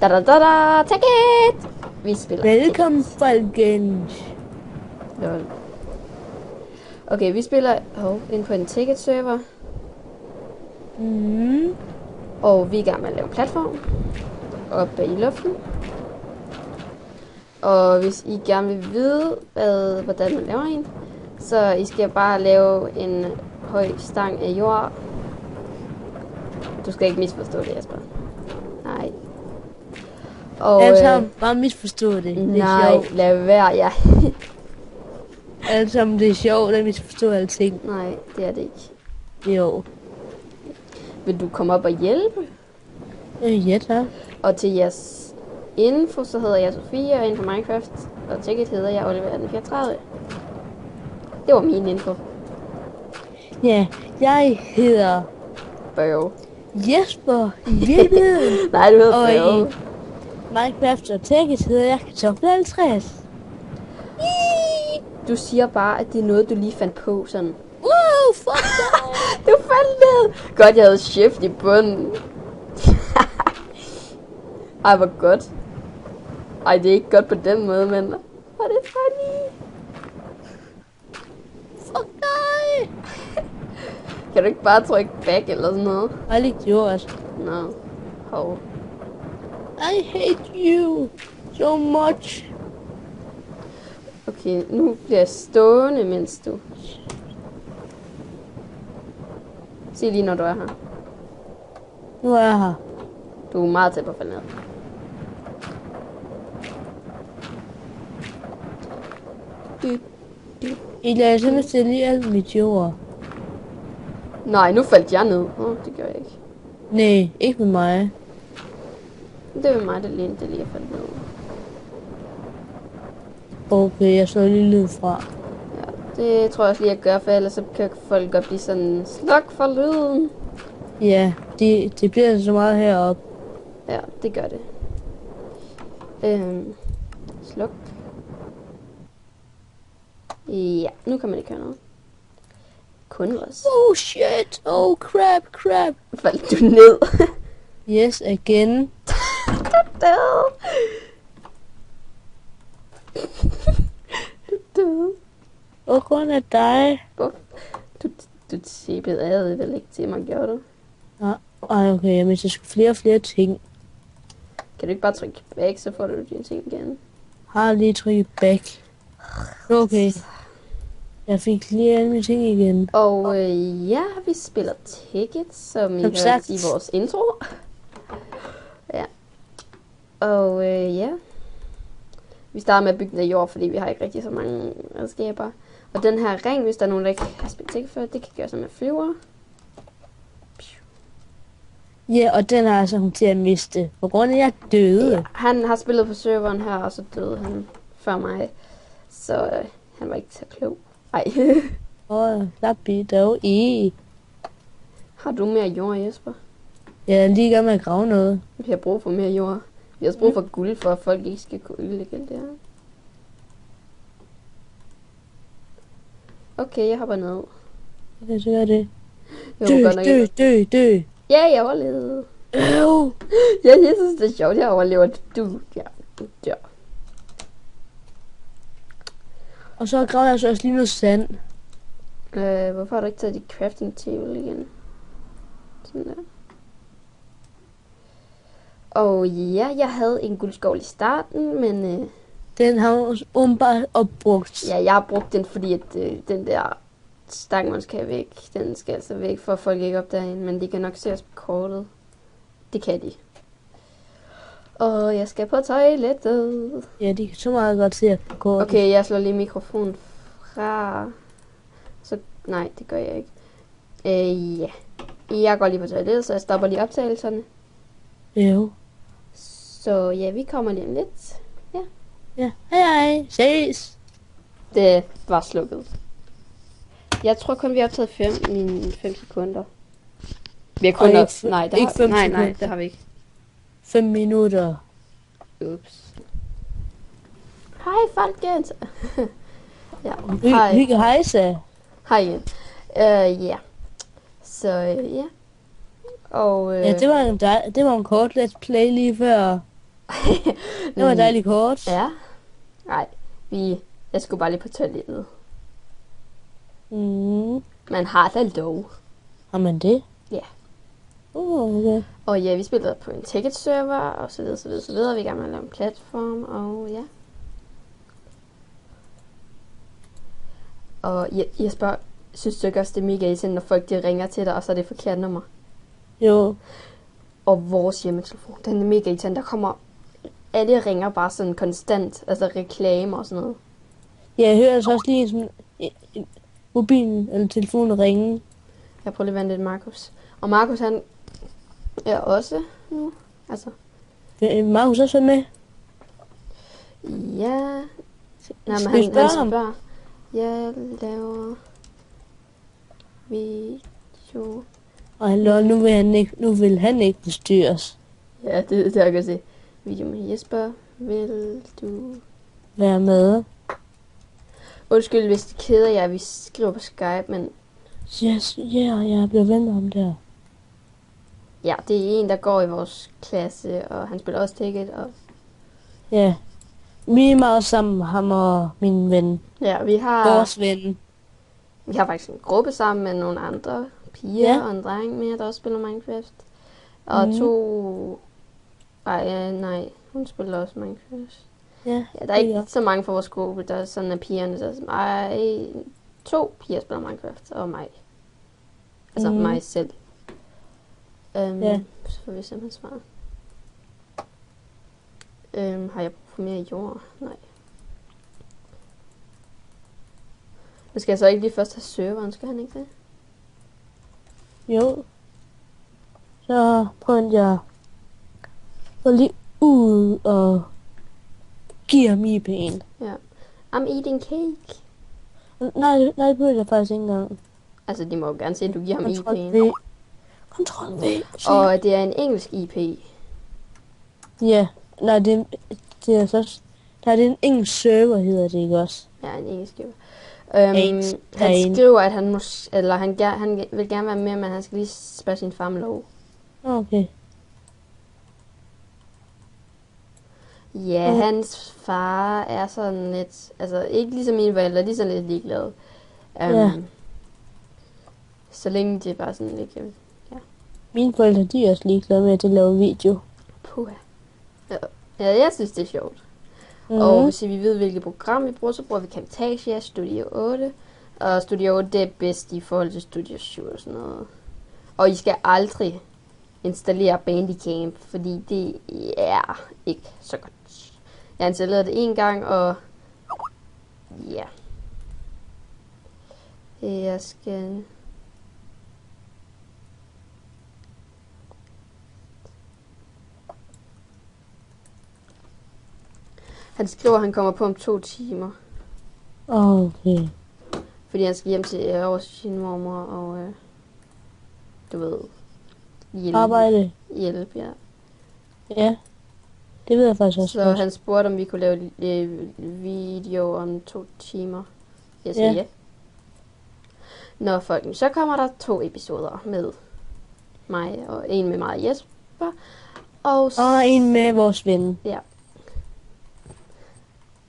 Da, ticket! Vi spiller Velkommen, folkens. Lol. Okay, vi spiller ind på en ticket-server. Og vi er i gang med at lave platform. Oppe i luften. Og hvis I gerne vil vide, hvordan man laver en, så I skal bare lave en høj stang af jord. Du skal ikke misforstå det, Jesper. Nej. Og, Altså, bare misforstå det. Det er nej, sjovt. lad være, ja. Altså, det er sjovt at misforstå alting. Nej, det er det ikke. Jo. Vil du komme op og hjælpe? Ja, tak. Og til jeres info, så hedder jeg Sofie, og inden for Minecraft, og ticket hedder jeg Oliver 1834. Det var min info. Ja, jeg hedder Bøv. Jesper i virkeligheden. Nej, du hedder Og Bøv. i Minecraft og Ticket hedder jeg Kartoffel 50. Du siger bare, at det er noget, du lige fandt på, sådan. Wow, fuck dig. Du faldt ned. Godt, jeg havde shift i bunden. Ej, hvor godt. Ej, det er ikke godt på den måde, men... Hvor er det funny. Fuck dig. Kan du ikke bare trykke back eller sådan noget? Jeg har lige gjort. Nå. Hov. I hate you so much. Okay, nu bliver jeg stående, mens du... Sig lige, når du er her. Nu er jeg her. Du er meget tæt på at falde ned. I lader simpelthen lige alt mit jord. Nej, nu faldt jeg ned. Det gør jeg ikke. Nej, ikke med mig. Det var mig, der lige faldt ned. Okay, jeg slår lige lyd fra. Ja, det tror jeg også lige, jeg gør, for ellers så kan folk godt blive sådan, sluk for lyden. Ja, det bliver så meget heroppe. Ja, det gør det. Sluk. Ja, nu kan man ikke høre noget. Kun også. Oh shit, oh crap. Faldt du ned? Yes, again. Død. Du døde. På grund af dig. Du tippede ad vel ikke til mig, gjorde du? Ja, ej okay, jeg mister sgu flere og flere ting. Kan du ikke bare trykke back, så får du dine ting igen? Har lige trykket back. Okay. Jeg fik lige alle mine ting igen. Og ja, vi spiller Ticket, som I hørte i vores intro. Ja. Og ja. Vi starter med at bygge den af jord, fordi vi har ikke rigtig så mange redskaber. Og den her ring, hvis der er nogen, der ikke har spillet Ticket før, det kan gøre sig med flyver. Ja, og den har jeg så hun til at miste. På grund af, at jeg døde. Ja, han har spillet på serveren her, og så døde han før mig. Så han var ikke så klog. Ej. Lappi dog i. Har du mere jord, Jesper? Jeg er lige i gang med at grave noget. Vi har brug for mere jord. Vi har også brug for guld, for at folk ikke skal kunne ødelægge alt det her. Okay, jeg hopper ned. Okay, så gør det. Dø. Ja, jeg overlevede. Øv. Ja, jeg synes, det er sjovt, jeg overlever. Du dør. Og så graver jeg så også lige noget sand. Hvorfor har du ikke taget dit crafting table igen? Sådan der. Og ja, jeg havde en guldskovl i starten, men... Den har også åbenbart opbrugt. Ja, jeg har brugt den, fordi at den der stang, man skal væk, den skal altså væk, for at folk ikke opdager hende, men de kan nok se os på kortet. Det kan de. Og jeg skal på toilettet. Ja, de kan så meget godt se på kortet. Okay, jeg slår lige mikrofonen fra. Så, nej, det gør jeg ikke. Ja. Jeg går lige på toilettet, så jeg stopper lige optagelserne. Jo. Så ja, vi kommer lige om lidt. Ja. Ja, hej. Ses. Det var slukket. Jeg tror kun, vi har optaget 5 sekunder. Vi har kun nej, det har vi ikke. 5 minutter. Ups. Hej, folkens. Ja, Hej. Hejsa. Hej igen. Ja. Så ja. Og ja, det var en kort let's play lige før. Det var dejligt kort. Ja. Nej, jeg skulle bare lige på toilettet. Man har da lov. Har man det? Ja. Okay. Og ja, vi spillede på en ticket-server, og så videre, så videre, så videre. Vi er i gang med at lave en platform, og ja. Og Jesper, synes du ikke også, det er mega irriterende, når folk de ringer til dig, og så er det forkert nummer? Jo. Og vores hjemmetelefon, den er mega irriterende. Der kommer, alle ringer bare sådan konstant, altså reklamer og sådan noget. Ja, jeg hører altså også lige sådan mobilen eller telefonen ringe. Jeg prøver lige at vente lidt Markus. Og Markus, han er også nu, altså. Markus er så med? Ja. Nej, men han spørger. Jeg laver video. Og nu vil han ikke bestyres. Ja, det jeg kan se. Video med Jesper. Vil du være med? Undskyld, hvis det keder jer, vi skriver på Skype, men... Yes, jeg bliver ven med ham der. Ja, det er en, der går i vores klasse, og han spiller også Ticket, og... Ja, vi er meget sammen, ham og min ven. Ja, vi har... Vores ven. Vi har faktisk en gruppe sammen med nogle andre piger og en dreng mere, der også spiller Minecraft. Og nej, hun spiller også Minecraft. Ja, der er ikke så mange fra vores gruppe, der er sådan af pigerne. Der 2 piger spiller Minecraft, og mig. Altså mig selv. Så får vi simpelthen svare. Har jeg brug for mere jord? Nej. Nu skal jeg så ikke lige først have serveren, skal han ikke det? Jo. Så prøver jeg at lige ud og give ham IP'en. Ja. I'm eating cake. Nej, det burde jeg faktisk ikke engang. Altså, de må jo gerne se, at du giver ham IP'en. Kontrol V. Og det er en engelsk IP. Ja, nej, det er så... Nej, det er en engelsk server, hedder det ikke også? Ja, en engelsk server. Han skriver, at han vil gerne være med, men han skal lige spørge sin far om lov. Okay. Ja, hans far er sådan lidt, altså ikke ligesom mine forældre, de er sådan lidt ligeglade. Så længe det er bare sådan lidt, ja. Mine forældre, de er også ligeglade med, at de laver video. Puh. Ja, jeg synes, det er sjovt. Og hvis vi ved, hvilket program vi bruger, så bruger vi Camtasia, Studio 8. Og Studio 8, det er bedst i forhold til Studio 7 og sådan noget. Og I skal aldrig installere Bandicam, fordi det er ikke så godt. Jeg har installeret det en gang, og ja. Jeg skal... Han skriver, at han kommer på om 2 timer. Okay. Fordi han skal hjem til over sin mormor og du ved, arbejde. Hjælp, ja. Ja, det ved jeg faktisk også. Så han spurgte, om vi kunne lave video om 2 timer. Jeg siger ja. Nå, folkens, så kommer der 2 episoder med mig, og en med mig og Jesper. Og en med vores ven. Ja.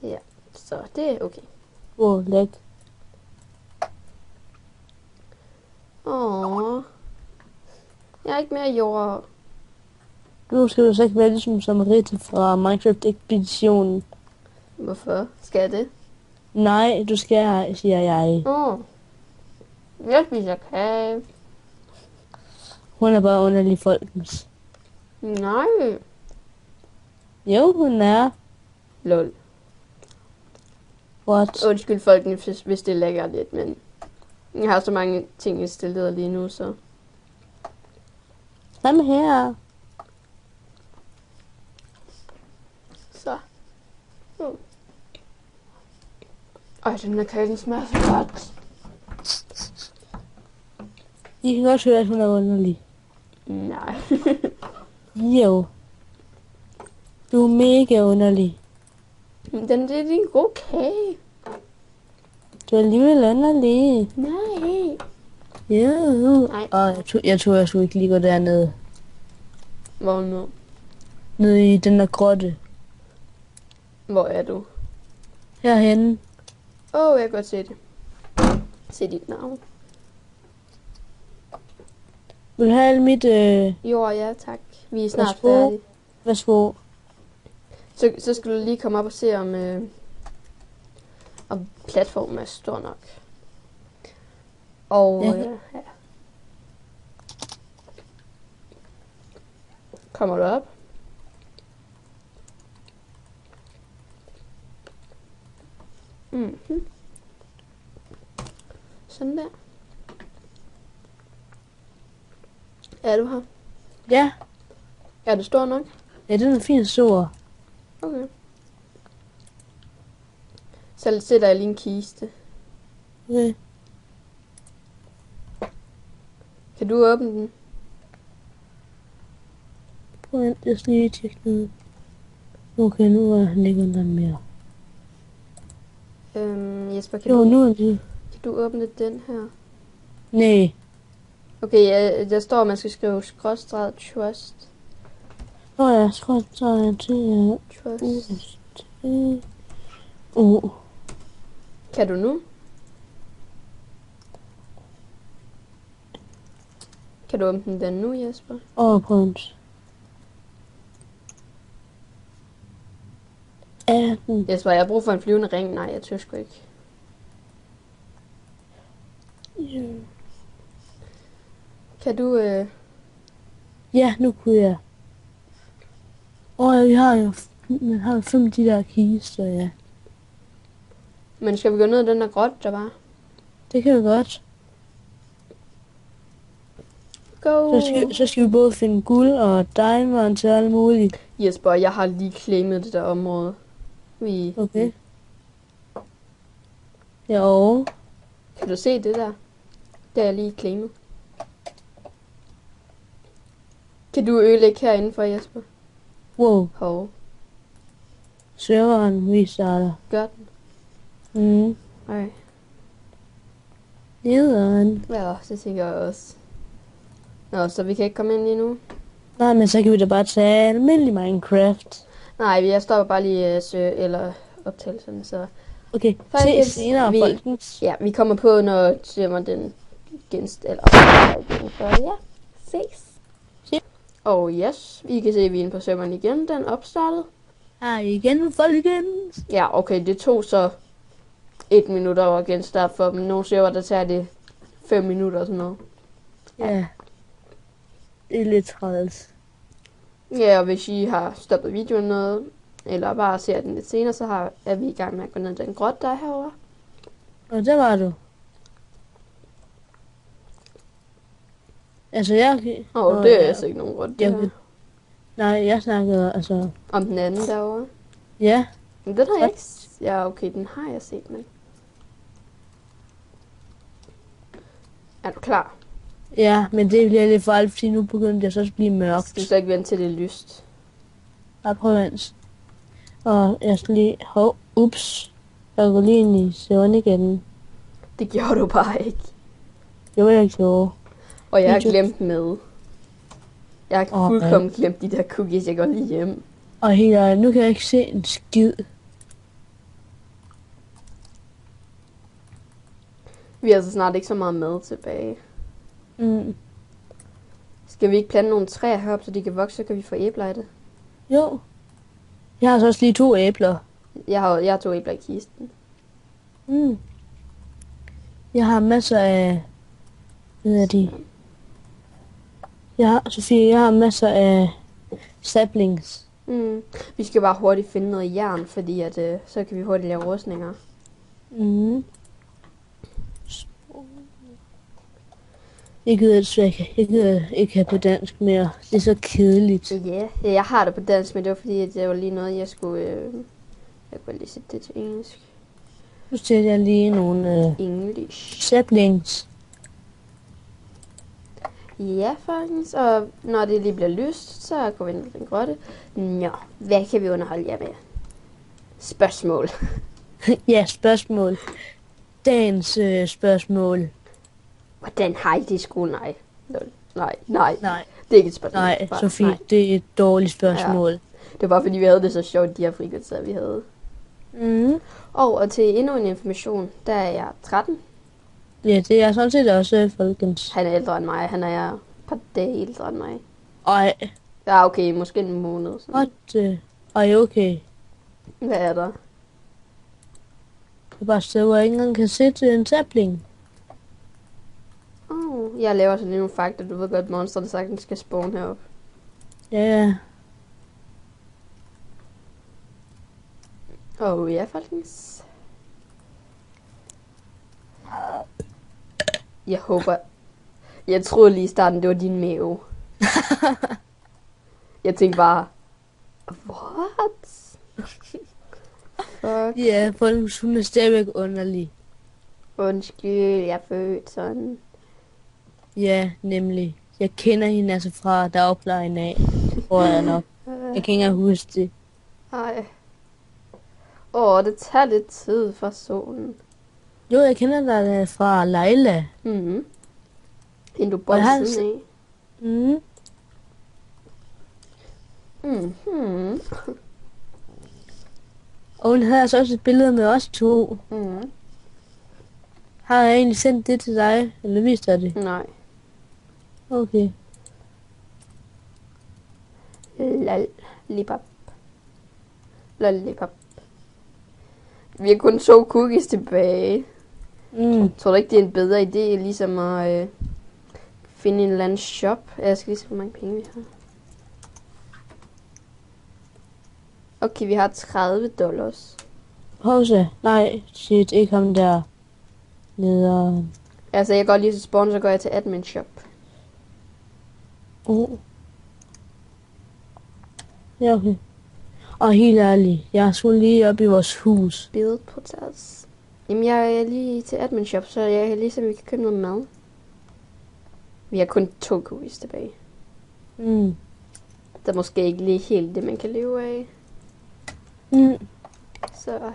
Ja, så det er okay. Læk. Jeg har ikke mere jord. Nu skal du så ikke være ligesom Samarita fra Minecraft Ekspeditionen. Hvorfor? Skal jeg det? Nej, du skal, siger jeg. Jeg spiser kage. Hun er bare underlig folkens. Nej. Jo, hun er. Lol. What? Undskyld folkens, hvis det lægger lidt, men jeg har så mange ting installeret lige nu, så... Samme her. Så. Den her kage, den smager så godt. I kan godt høre, at hun er underlig. Nej. Jo. Du er mega underlig. Det er en god kage. Du er alligevel underlig. Nej. Jo. Og jeg tror, jeg skulle ikke lige gå dernede. Hvor nu? Nede i den der grotte. Hvor er du? Herhenne. Jeg kan godt se det. Se dit navn. Vil du have alt mit... Jord, ja tak. Vi er snart Værsgo. færdige. Værsgo. Så skal du lige komme op og se, om platformen er stor nok. Og Ja. ja. Kommer du op? Mhm. Sådan der. Er du her? Ja. Er du stor nok? Ja, den er fint stor. Okay. Så sætter jeg lige en kiste. Okay. Kan du åbne den? Prøv at jeg skal lige tjekke ned. Okay, nu er han ikke under mere. Jesper, kan Nu er det. kan du åbne den her? Nej. Okay, der står, at man skal skrive skråstreg trust. Jeg skal tage til... Trust. Kan du nu? Kan du åbne den nu, Jesper? Prøvens. 18. Jesper, jeg har brug for en flyvende ring. Nej, jeg tør sgu ikke. Ja. Kan du... Ja, nu kunne jeg. Vi har jo... Man har jo 5 de der kister, ja. Men skal vi gå ned i den der grotte, der var? Det kan vi godt. Go! Så skal vi både finde guld og diamond til alt muligt. Jesper, jeg har lige claimet det der område. Okay. Ja, og... Kan du se det der? Det er jeg lige claimet. Kan du ødelægge herinde for, Jesper? Wow. Hov. Serveren, vi starter. Gør den. Nej. Nederen. Ja, det tænker jeg også. Nå, så vi kan ikke komme ind lige nu? Nej, men så kan vi da bare tage almindelig Minecraft. Nej, jeg stopper bare lige eller optagelserne, så... Okay, Folkens, se senere, folkens. Ja, vi kommer på, når den genst eller så ja, ses. Og yes, vi kan se, at vi er inde på serveren igen, den opstartet. Her igen, folkens. Ja, okay, det tog så 1 minut at genstarte for dem. Nogle server, der tager det 5 minutter og sådan noget. Ja, det er lidt træls. Ja, og hvis I har stoppet videoen noget, eller bare ser den lidt senere, så er vi i gang med at gå ned i den grotte, der er herovre. Og der var du. Altså, jeg... Det er altså ikke nogen grotte. Nej, jeg snakkede altså... Om den anden derovre. Ja. Men den har jeg ikke... Ja, okay, den har jeg set, men... Er du klar? Ja, men det bliver lidt farligt, fordi nu begynder det så at blive mørkt. Skal du så ikke vente til det er lyst? Jeg prøver vent. Og jeg skal lige... Ups. Jeg går lige ind i søvn igen. Det gjorde du bare ikke. Jo, jeg gjorde. Og jeg har glemt med. Jeg har fuldkommen glemt de der cookies, jeg går lige hjem. Og helt ærligt, nu kan jeg ikke se en skid. Vi har altså snart ikke så meget mad tilbage. Skal vi ikke plante nogle træer heroppe, så de kan vokse, så kan vi få æbler af det? Jo. Jeg har så også lige 2 æbler. Jeg har 2 æbler i kisten. Jeg har masser af... Hvad er de? Jeg har masser af saplings. Vi skal bare hurtigt finde noget jern, fordi at, så kan vi hurtigt lave rustninger. Jeg gider ikke have på dansk mere. Det er så kedeligt. Ja, jeg har det på dansk, men det var fordi, at det var lige noget, jeg skulle... Jeg kunne lige sætte det til engelsk. Nu sætter jeg lige nogle... English. Saplings. Ja, faktisk. Og når det lige bliver lyst, så går vi ind i den grotte. Nå, hvad kan vi underholde jer med? Spørgsmål. Ja, spørgsmål. Dagens spørgsmål. Hvordan har I det i skole? Nej. Nej. Nej. Det er ikke et spørgsmål. Nej, Sofie, det er et dårligt spørgsmål. Det var bare fordi, vi havde det så sjovt, de her frikvarter, vi havde. Og til endnu en information, der er jeg 13. Ja, det er sådan set også, folkens. Han er ældre end mig. Han er et par dage ældre end mig. Ej. Ja, okay. Måske en måned. Ej, okay. Hvad er der? Det er bare et sted, hvor jeg ikke engang kan sætte en sapling. Jeg laver sådan nogle fakta. Du ved godt, monster, der sagtens skal spawn heroppe. Ja. Ja, folkens. Jeg håber... Jeg troede lige i starten, det var din mave. Jeg tænkte bare... What? Fuck. Ja, folkens, hun er stadigvæk underlig. Undskyld, jeg er født sådan. Ja, nemlig. Jeg kender hende altså fra dagplejen af. Tror jeg nok. Jeg kan ikke engang huske det. Nej. Det tager lidt tid for solen. Jo, jeg kender dig fra Leila. Hende du bor ved siden af. Og hun havde altså også et billede med os to. Har jeg egentlig sendt det til dig? Eller vist dig det? Nej. Okay. Lollipop. Vi har kun 2 cookies tilbage. Tror du ikke, det er en bedre idé, ligesom at finde en eller anden shop? Jeg skal lige se, hvor mange penge vi har. Okay, vi har $30. Pause. Nej, shit, ikke ham der. Nederen. Altså, jeg går lige til spawn, så går jeg til admin shop. Ja, okay. Og helt ærligt, jeg skulle lige op i vores hus. Billedportals. Jamen, jeg er lige til admin shop, så jeg kan lige se, om vi kan købe noget mad. Vi har kun 2 cookies tilbage. Der er måske ikke lige helt det, man kan leve af. Så...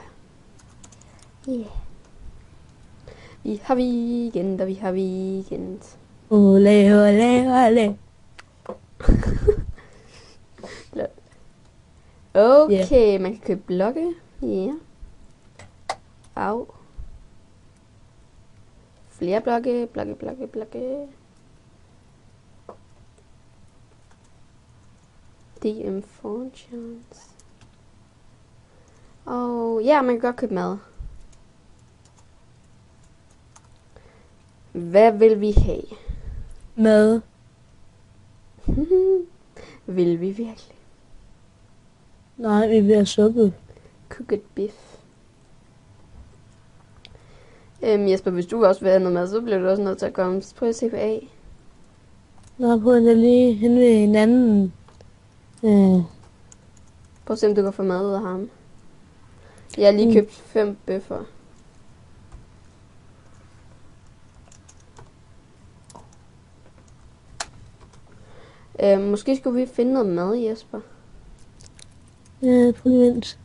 Yeah. Vi har weekend, og vi har weekend. Ole, ole, ole. Okay, man kan købe blokke. Ja. Au. Flere blokke. DM Fortunes. Ja, man kan godt købe mad. Hvad vil vi have? Mad. Vil vi virkelig? Nej, vi vil have suppe. Cooked beef. Jesper, hvis du også vil have noget mad, så bliver du også nødt til at komme. Prøv at se på A. Nå, prøv at lige hen ved hinanden. Prøv at se, om du kan få mad ud af ham. Jeg har lige købt 5 bøffer. Måske skulle vi finde noget mad, Jesper. Ja, prøv lige vent.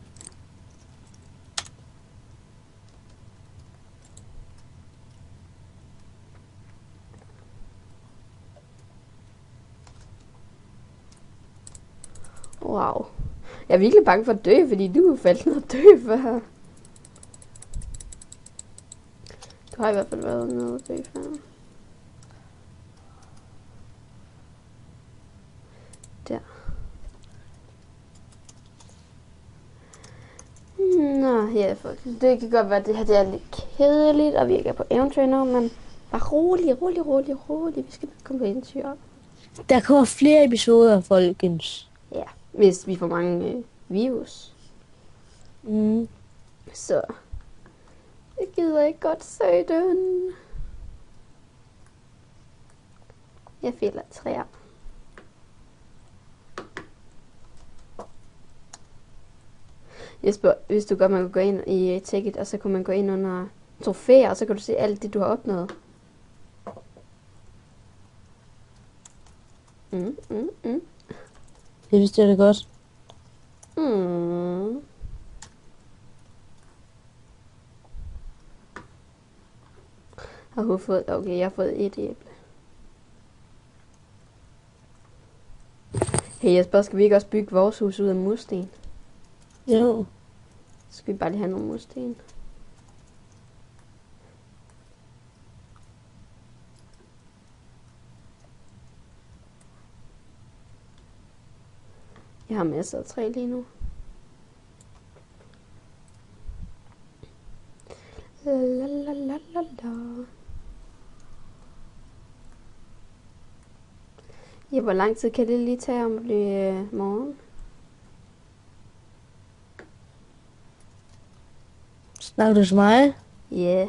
Wow. Jeg er virkelig bange for at dø, fordi du faldt ned og dø før. Du har i hvert fald været nede og dø før. Der. Nå, ja, det kan godt være, at det her det er lidt kedeligt, og vi ikke er på eventyr nu, men bare rolig. Vi skal komme på eventyr. Der kommer flere episoder, folkens. Ja, hvis vi får mange views. Så jeg gider ikke godt se den. Jeg fælder træer. Jesper, hvis du godt, man kan gå ind i Ticket, og så kan man gå ind under trofæer, og så kan du se alt det, du har opnået. Det vidste jeg da godt. Har hun fået... Okay, jeg har fået 1 æble. Hey Jesper, skal vi ikke også bygge vores hus ud af mursten? Jo. Så skal vi bare lige have nogle mursten. Jeg har masser af træ lige nu. La la la la la la. Ja, hvor lang tid kan det lige tage om at blive morgen? Snakker du til mig? Ja. Yeah.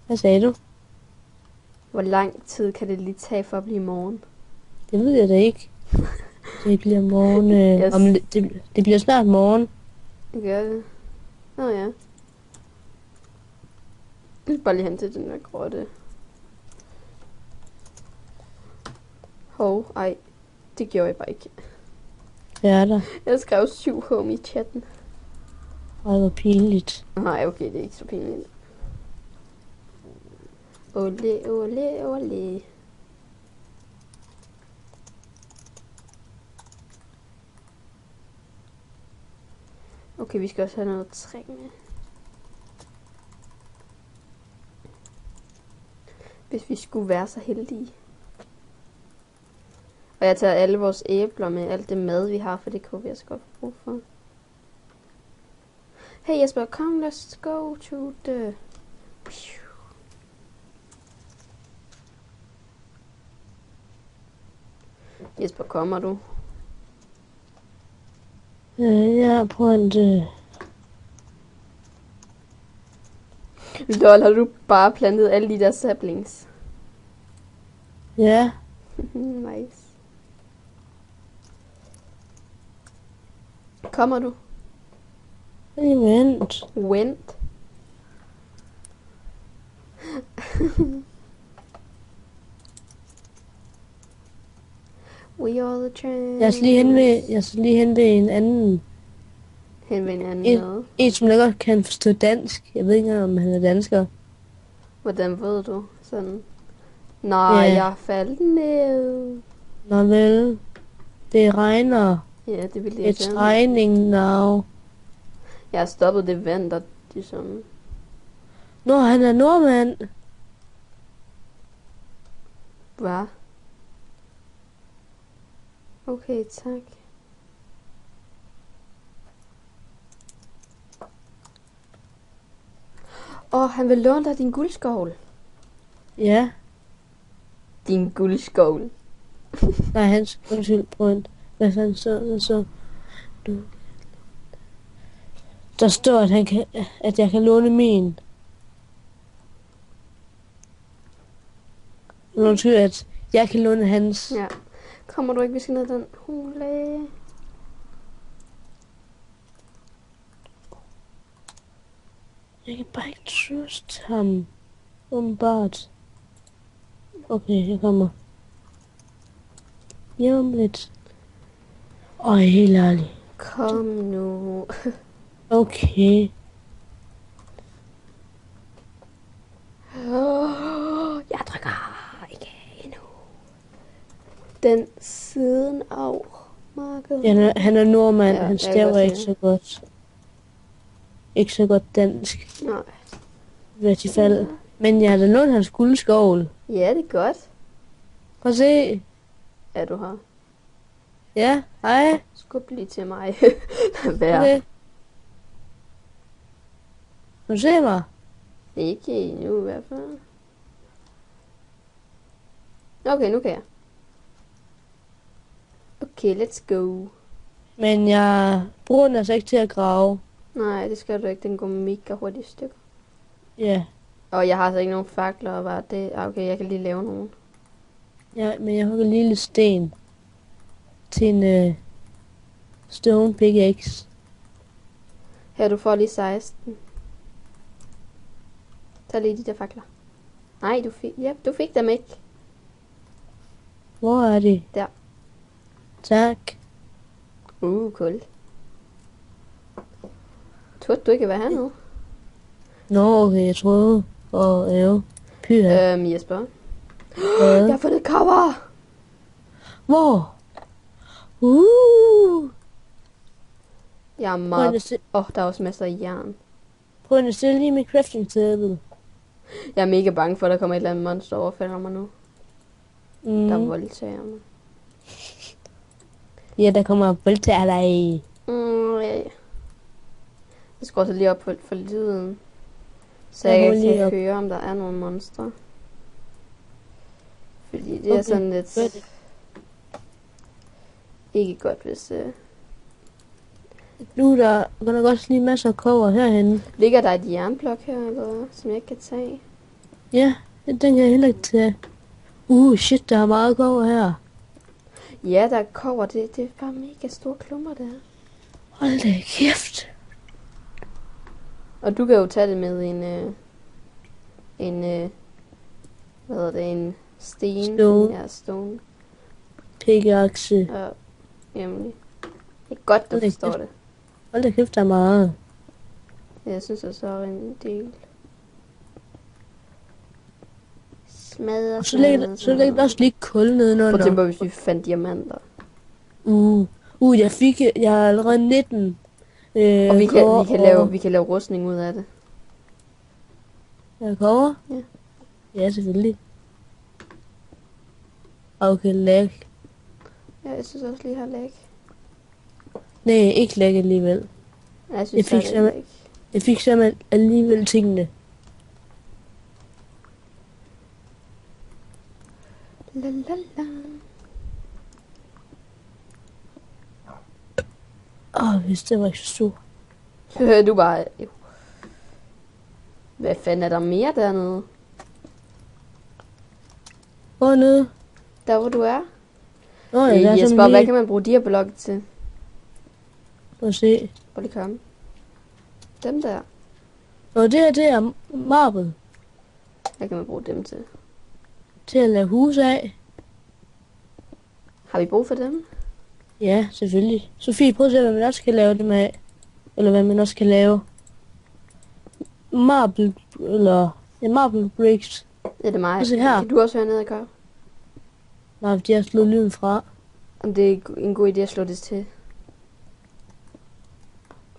Hvad sagde du? Hvor lang tid kan det lige tage for at blive morgen? Det ved jeg da ikke. Det bliver morgen. Yes. Det bliver snart morgen. Det gør det. Nå ja. Jeg skal bare lige hen til den der grotte. Hov, ej. Det gjorde jeg bare ikke. Hvad er der? Jeg skrev 7 home i chatten. Ej, hvor pinligt. Nej, okay, det er ikke så pinligt. Ole, ole, ole. Okay, vi skal også have noget træ med. Hvis vi skulle være så heldige. Og jeg tager alle vores æbler med, alt det mad vi har, for det kunne vi også godt få brug for. Hey Jesper, come, let's go to the... Jesper, kommer du? Jeg er på en... Lol, har du bare plantet alle de der saplings? Ja. Nice. Kommer du? Vent. Vent. We are the champions. Jeg skal lige hen ved en anden. Hen ved en anden noget. En, som jeg godt kan forstå dansk. Jeg ved ikke, om han er dansker. Hvordan ved du? Sådan. Nej, Ja. jeg faldt ned. Nå vel. Det regner. Ja, det vil jeg It's raining now. Jeg har stoppet det vand, der ligesom... Nå, han er nordmand. Hvad? Okay, tak. Han vil låne dig din guldskovl. Ja. Din guldskovl. Nej, hans undskyld på en. Hvad fanden så? Der står, at jeg kan låne min. Undskyld, at jeg kan låne hans. Ja. Kommer du ikke, vi skal ned den hule? Jeg kan bare ikke trust ham. Åbenbart. Okay, jeg kommer. Lige om lidt. Helt ærligt. Kom nu. Okay. Jeg trykker ikke endnu. Den siden af markedet. Ja, han er nordmand. Ja, Han jeg kan staver godt ikke se så godt. Ikke så godt dansk. Nej. I hvert fald. Men jeg har da lånt hans guldskovl. Ja, det er godt. Prøv at se. Er du her? Ja, hej. Skub lige til mig. Vær. Okay. Kan du se mig? Ikke endnu i hvert fald. Okay, nu kan jeg. Okay, let's go. Men jeg bruger den altså ikke til at grave. Nej, det skal du ikke. Den går mega hurtigt i stykker. Ja. Og jeg har altså ikke nogen fakler og hvad det. Okay, jeg kan lige lave nogen. Ja, men jeg hugger lige lidt sten. Til en stone pickaxe. Her, du får lige 16. Tag lige de der fakler. Nej, du fik dem ikke. Hvor er de? Der. Tak. Cool. Turde du ikke være her nu? Nå, okay, jeg troede. Pyha. Jesper. Hvad? Jeg har fundet cover! Hvor? Jeg er meget... der er også masser af jern. Prøv at se lige med crafting table. Jeg er mega bange for, at der kommer et eller andet monster overfalder mig nu. Der voldtager mig. Ja, der kommer voldtager dig. Ja. Jeg skal også lige op for lyden. Så jeg kan høre, om der er nogle monstre. Fordi det er sådan lidt... Ikke godt, hvis... Nu der godt også lige masser af kobber herhenne. Ligger der et jernblok her, eller som jeg ikke kan tage? Ja, den kan jeg heller ikke tage. Shit, der er meget kobber her. Ja, der er kobber. Det er bare mega store klumper, der. Hold da kæft. Og du kan jo tage det med en sten. Stone. Ja, stone. Pickaxe. Ja, nemlig. Det er godt, du forstår det. Hold da kæft, der er meget. Jeg synes også, der er en del. Smadre. Så lægger der også lige kul nedenunder. Prøv at tænke på, hvis vi fandt diamanter. Jeg har allerede 19. Og vi kan lave rustning ud af det. Ja, kobber? Ja. Ja, selvfølgelig. Okay, lag. Ja, jeg synes også lige har lag. Nej, ikke lag alligevel. Ja, jeg synes, jeg fik simpelthen alligevel tingene. La la la. Hvis det var ikke så stor. Du bare... Hvad fanden er der mere dernede? Hvor nede? Der hvor du er? Jesper, hvad kan man bruge de her blokke til? Prøv at se. Hvor det komme? Dem der. Det her, det er marble. Hvad kan man bruge dem til? Til at lave hus af. Har vi brug for dem? Ja, selvfølgelig. Sofie, prøv at se, hvad man også kan lave dem af. Eller hvad man også kan lave. Marble bricks. Ja, det er mig. Se her. Kan du også høre ned og gøre? Nej, de har slået lyden fra. Om det er en god idé at slå det til.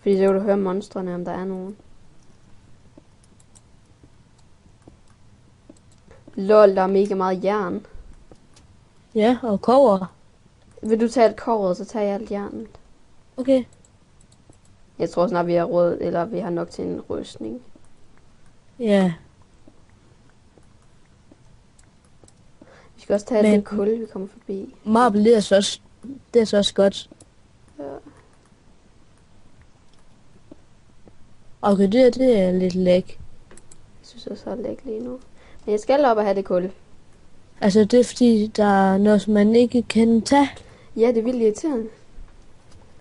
Fordi så kan du høre monstrene, om der er nogen. Lol, der er mega meget jern. Ja, og kobber. Vil du tage et kobber, så tager jeg alt jernet. Okay. Jeg tror snart, vi har råd, eller vi har nok til en rustning. Ja. Vi skal også tage alt det kul, vi kommer forbi. Marble, det er så også godt. Ja. Okay, det er lidt læk. Jeg synes også, det er læk lige nu. Men jeg skal op og have det kul. Altså, det er fordi, der er noget, som man ikke kan tage. Ja, det er vildt irriterende.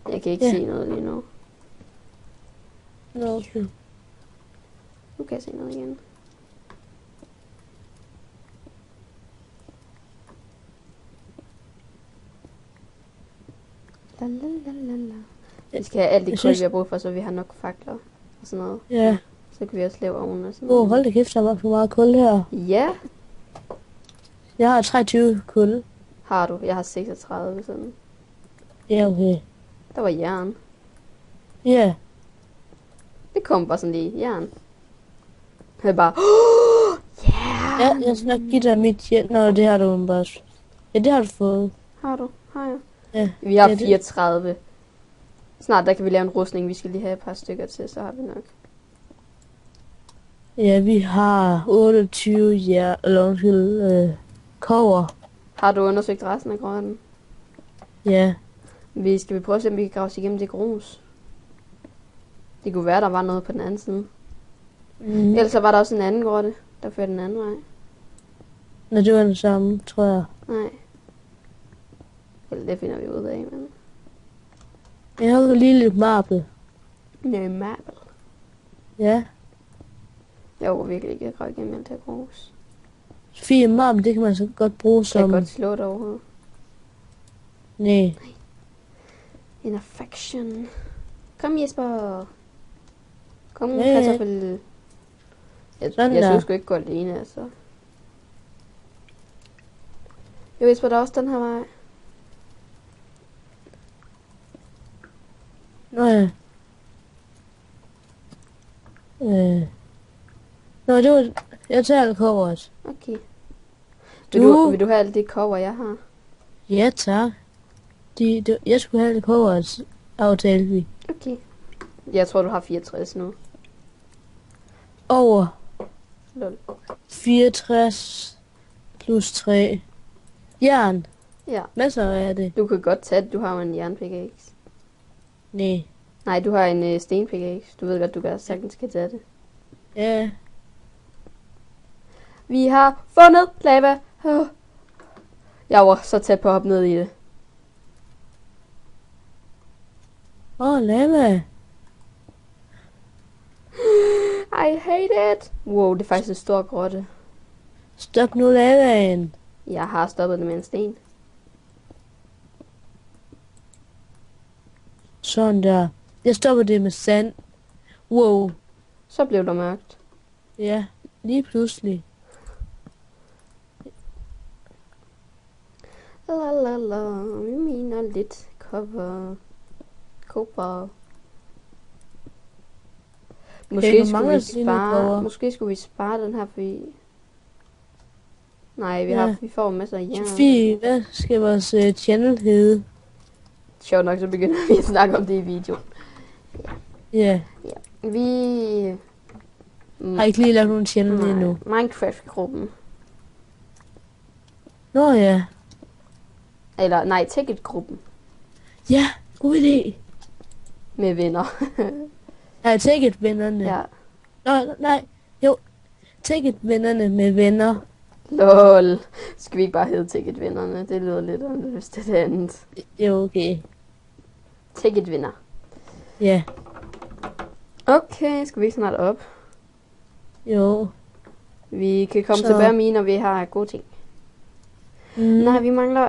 Jeg kan ikke se noget lige nu. Okay. Nu kan jeg se noget igen. La la la la la. Vi skal have alt det kul, vi har brug for, så vi har nok fakler og sådan noget. Ja. Så kan vi også lave ovnen og sådan noget. Hold da kæft, der var for meget kul her. Ja. Jeg har 23 kul. Har du? Jeg har 36 sådan. Ja, okay. Der var jern. Ja. Det kom bare sådan lige. Jern. Jeg bare... Yeah! Ja, jeg skal nok give dig mit hjem. Nå, det har du bare... Ja, det har du fået. Har du? Har jeg? Ja. Vi har 34. Snart der kan vi lave en rustning. Vi skal lige have et par stykker til, så har vi nok. Ja, vi har 28 kobber. Har du undersøgt resten af grotten? Ja. Skal vi prøve at se, om vi kan grave os igennem det grus? Det kunne være, der var noget på den anden side. Ellers så var der også en anden grotte, der førte den anden vej. Nå, det var den samme, tror jeg. Nej. Eller det finder vi ud af, men... Jeg har lige lidt marble. Nej, marble. Ja. Jeg var virkelig ikke at grave igennem alt det her grus. 4 marble, det kan man så godt bruge som... Kan jeg godt slå det overhovedet? Nej. En affection. Kom Jesper. Kom, kartoffel. Jeg synes sgu ikke gå alene, altså. Jo Jesper, der er også den her vej. Nå ja. Nå, det var... Jeg tager alt coveret. Okay. Du... Vil du have alt det cover, jeg har? Ja, tak. Jeg skulle have alt coveret, aftalte vi. Okay. Jeg tror, du har 64 nu. Over Lol. 64 plus 3. Jern. Ja. Masser af det. Du kan godt tage det. Du har jo en jernpickaxe. Nej. Nej, du har en stenpickaxe. Du ved godt, du sagtens kan tage det. Ja. Vi har fundet lava. Jeg var så tæt på at hoppe ned i det. Lava. I hate it. Wow, det er faktisk en stor grotte. Stop nu lavaen. Jeg har stoppet det med en sten. Sådan der. Jeg stopper det med sand. Wow. Så blev der mørkt. Ja, lige pludselig. La. Vi mener lidt cover. Måske skulle vi spare den her, fordi... Nej, vi får masser af jern. Sofie, hvad skal vores channel hedde? Sjovt nok, så begynder vi at snakke om det i videoen. Ja. Vi... Har ikke lige lagt nogen channel endnu. Minecraft-gruppen. Nå ja. Eller, nej, Ticket-gruppen. Ja, god idé. Med venner. Ja, Ticket-vennerne. Ja. Nå, nej. Jo. Ticket-vennerne med venner. Lol. Skal vi ikke bare hedde Ticket-vennerne? Det lyder lidt anderledes til det andet. Jo, okay. Ticket-venner. Ja. Okay, skal vi ikke snart op? Jo. Vi kan komme tilbage med, når vi har gode ting. Nej, vi mangler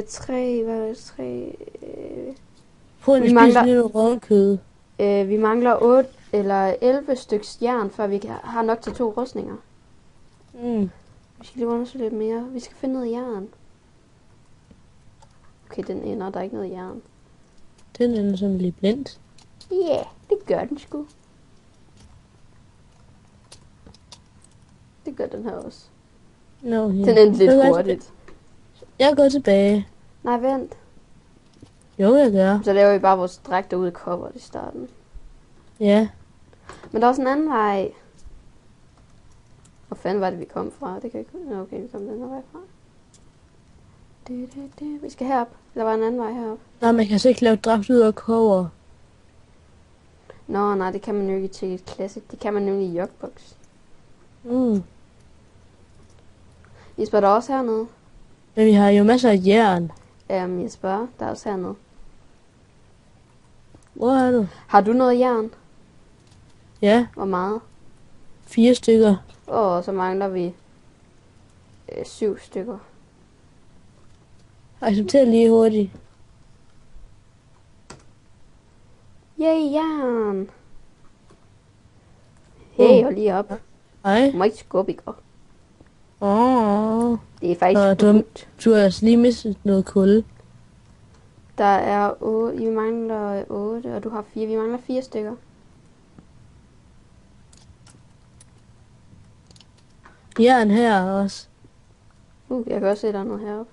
3... Hvad er det? 3... Prøv at spise lidt rødkød. Vi mangler 8 eller 11 stykker jern, før vi har nok til 2 rustninger. Vi skal lige undersøge lidt mere. Vi skal finde noget jern. Okay, den ender. Der er ikke noget jern. Den ender som lidt blindt. Ja, det gør den sgu. Det gør den her også. No, yeah. Den endte lidt hurtigt. Jeg går tilbage. Nej, vent. Jo, jeg gør. Så laver vi bare vores drægter ud af coveret i starten. Ja. Men der er også en anden vej. Hvor fanden var det, vi kom fra? Det kan ikke... Okay, vi kom den her vej fra. Vi skal herop. Der var en anden vej herop. Nej, man kan altså ikke lave dragt ud af cover. Nå, nej, det kan man jo ikke til et Classic. Det kan man nemlig i Jogbox. Jesper, der er også hernede. Men vi har jo masser af jern. Jesper, der er også hernede. Hvor er du? Har du noget jern? Ja. Hvor meget? 4 stykker. Så mangler vi 7 stykker. Accepter lige hurtigt. Yay, jern! Hey, hold lige op. Hej. Du må ikke skubbe, ikke? Åh. Det er faktisk du har altså lige mistet noget kul. Der er 8, vi mangler 8, og du har 4. Vi mangler 4 stykker. Jern her også. Jeg kan også se, der er noget heroppe.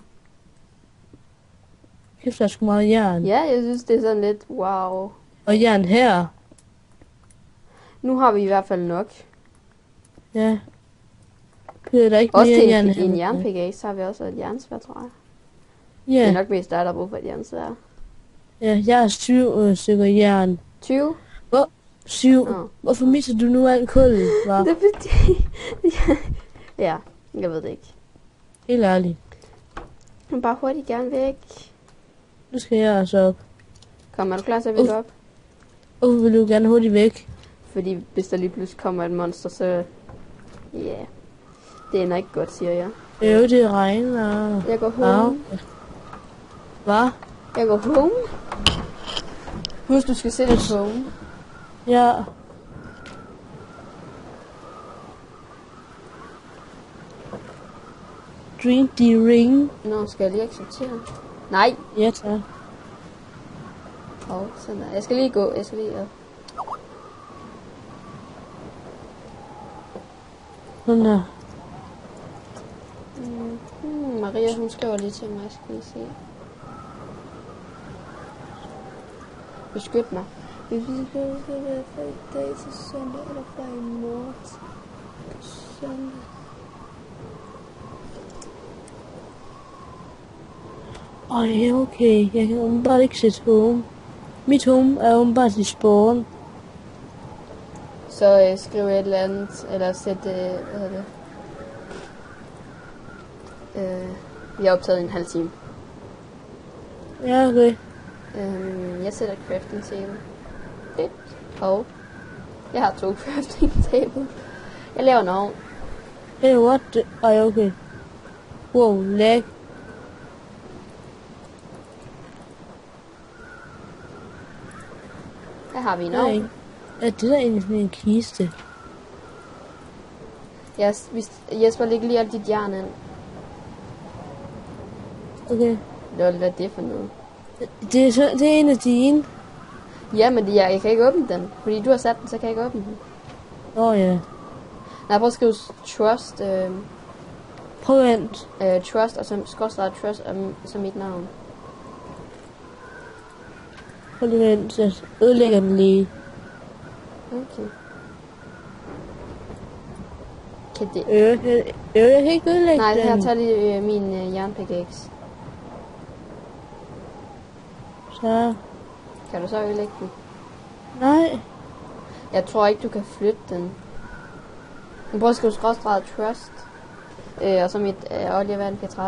Kæft, der er sgu meget jern. Ja, jeg synes, det er sådan lidt wow. Og jern her. Nu har vi i hvert fald nok. Ja. Det er der ikke også mere til jern en jernpickaxe, så har vi også et jernsværd, tror jeg. Ja. Det er nok mest der er brug for et jernsværd. Ja, jeg har 20 stykker jern. 20? 7. Hvorfor mister du nu alt kullet, hva'? Det er fordi... ja, jeg ved det ikke. Helt ærligt. Men bare hurtigt gerne væk. Nu skal jeg også op. Kom, er du klar til at vi går op? Hvorfor vil du gerne hurtigt væk? Fordi hvis der lige pludselig kommer et monster, så... Ja, det ender ikke godt, siger jeg. Det regner. Jeg går home. Hvad? Jeg går home. Husk, du skal sætte et home. Ja. Drink the ring. Nå, skal jeg lige acceptere? Nej. Ja, tak. Hov, sådan der. Jeg skal lige gå. Sådan der. Maria, hun skriver lige til mig. Jeg skal lige se. Beskyt mig. Hvis vi skal være fra i dag til søndag, eller fra i morgen til søndag. Okay. Jeg kan umiddelbart ikke sætte home. Mit home er umiddelbart i spawn. Så skriv et eller andet, eller sæt, hvad hedder det? Vi har optaget en halv time. Ja, okay. Jeg sætter crafting table. Og jeg har 2 crafting table. Jeg laver en ovn. Hey, what? Okay. Wow, lag. Her har vi en ovn. Er det der egentlig sådan en kiste? Jesper, læg lige alt dit jern ind. Okay. Hvad er det for noget? Det er en af dine. Ja, men jeg kan ikke åbne den. Fordi du har sat den, så kan jeg ikke åbne den. Ja. Nej, prøv at skrive trust. Prøv vent. Trust, og så skorstræk trust som mit navn. Prøv lige vent, jeg ødelægger den lige. Okay. Kan det? Jeg kan ikke ødelægge Nej, den. her tager lige min jernpickaxe. Så. Kan du så ødelægge den? Nej. Jeg tror ikke, du kan flytte den. Du prøver at skrive skråstreget trust. Og så mit Oliver Vand P30.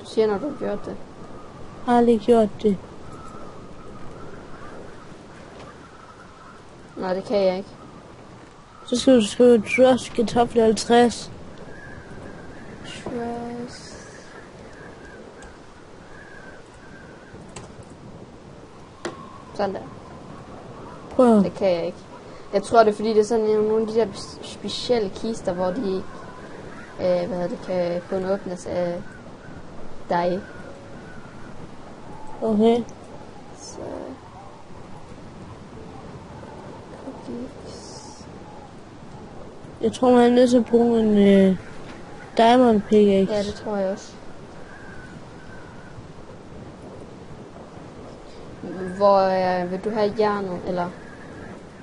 Du siger, når du har gjort det. Jeg har aldrig gjort det. Nej, det kan jeg ikke. Så skal du skrive trust kartoffel 50. Trust. Sådan der. Prøv. Det kan jeg ikke. Jeg tror, det er fordi, det er sådan nogle af de der specielle kister, hvor de ikke kan kun åbnes af dig. Okay. Så... Cookies. Jeg tror, man er nødt til at bruge en diamond pickaxe. Ja, det tror jeg også. Hvor vil du have jernet, eller?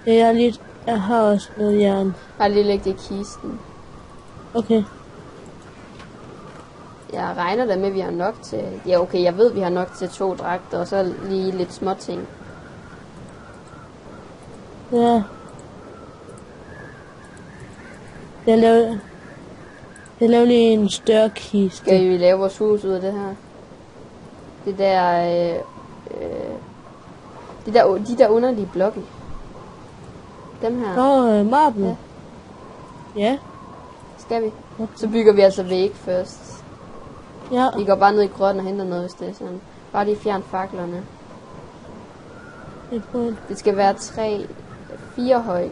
Ja, jeg har også noget jern. Bare lige lægge det i kisten. Okay. Jeg regner da med, at vi har nok til... Ja, okay, jeg ved, vi har nok til 2 dragter, og så lige lidt små ting. Ja. Jeg laver lige en større kiste. Skal vi lave vores hus ud af det her? De der underlige blokke. Dem her. marble. Ja. Ja. Skal vi? Så bygger vi altså væg først. Ja. Vi går bare ned i grotten og henter noget, hvis det er sådan. Bare lige fjern faklerne. Det skal være 4 høj.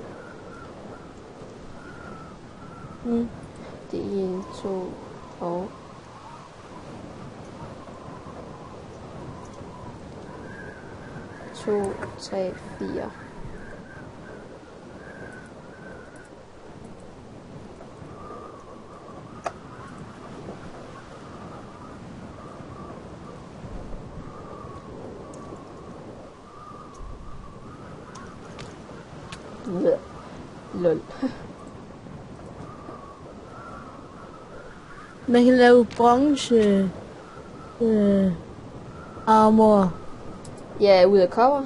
Det er 1, 2 og... To, 3, 4. Lol. Man kan lave bronze armor. Ja, ud af cover.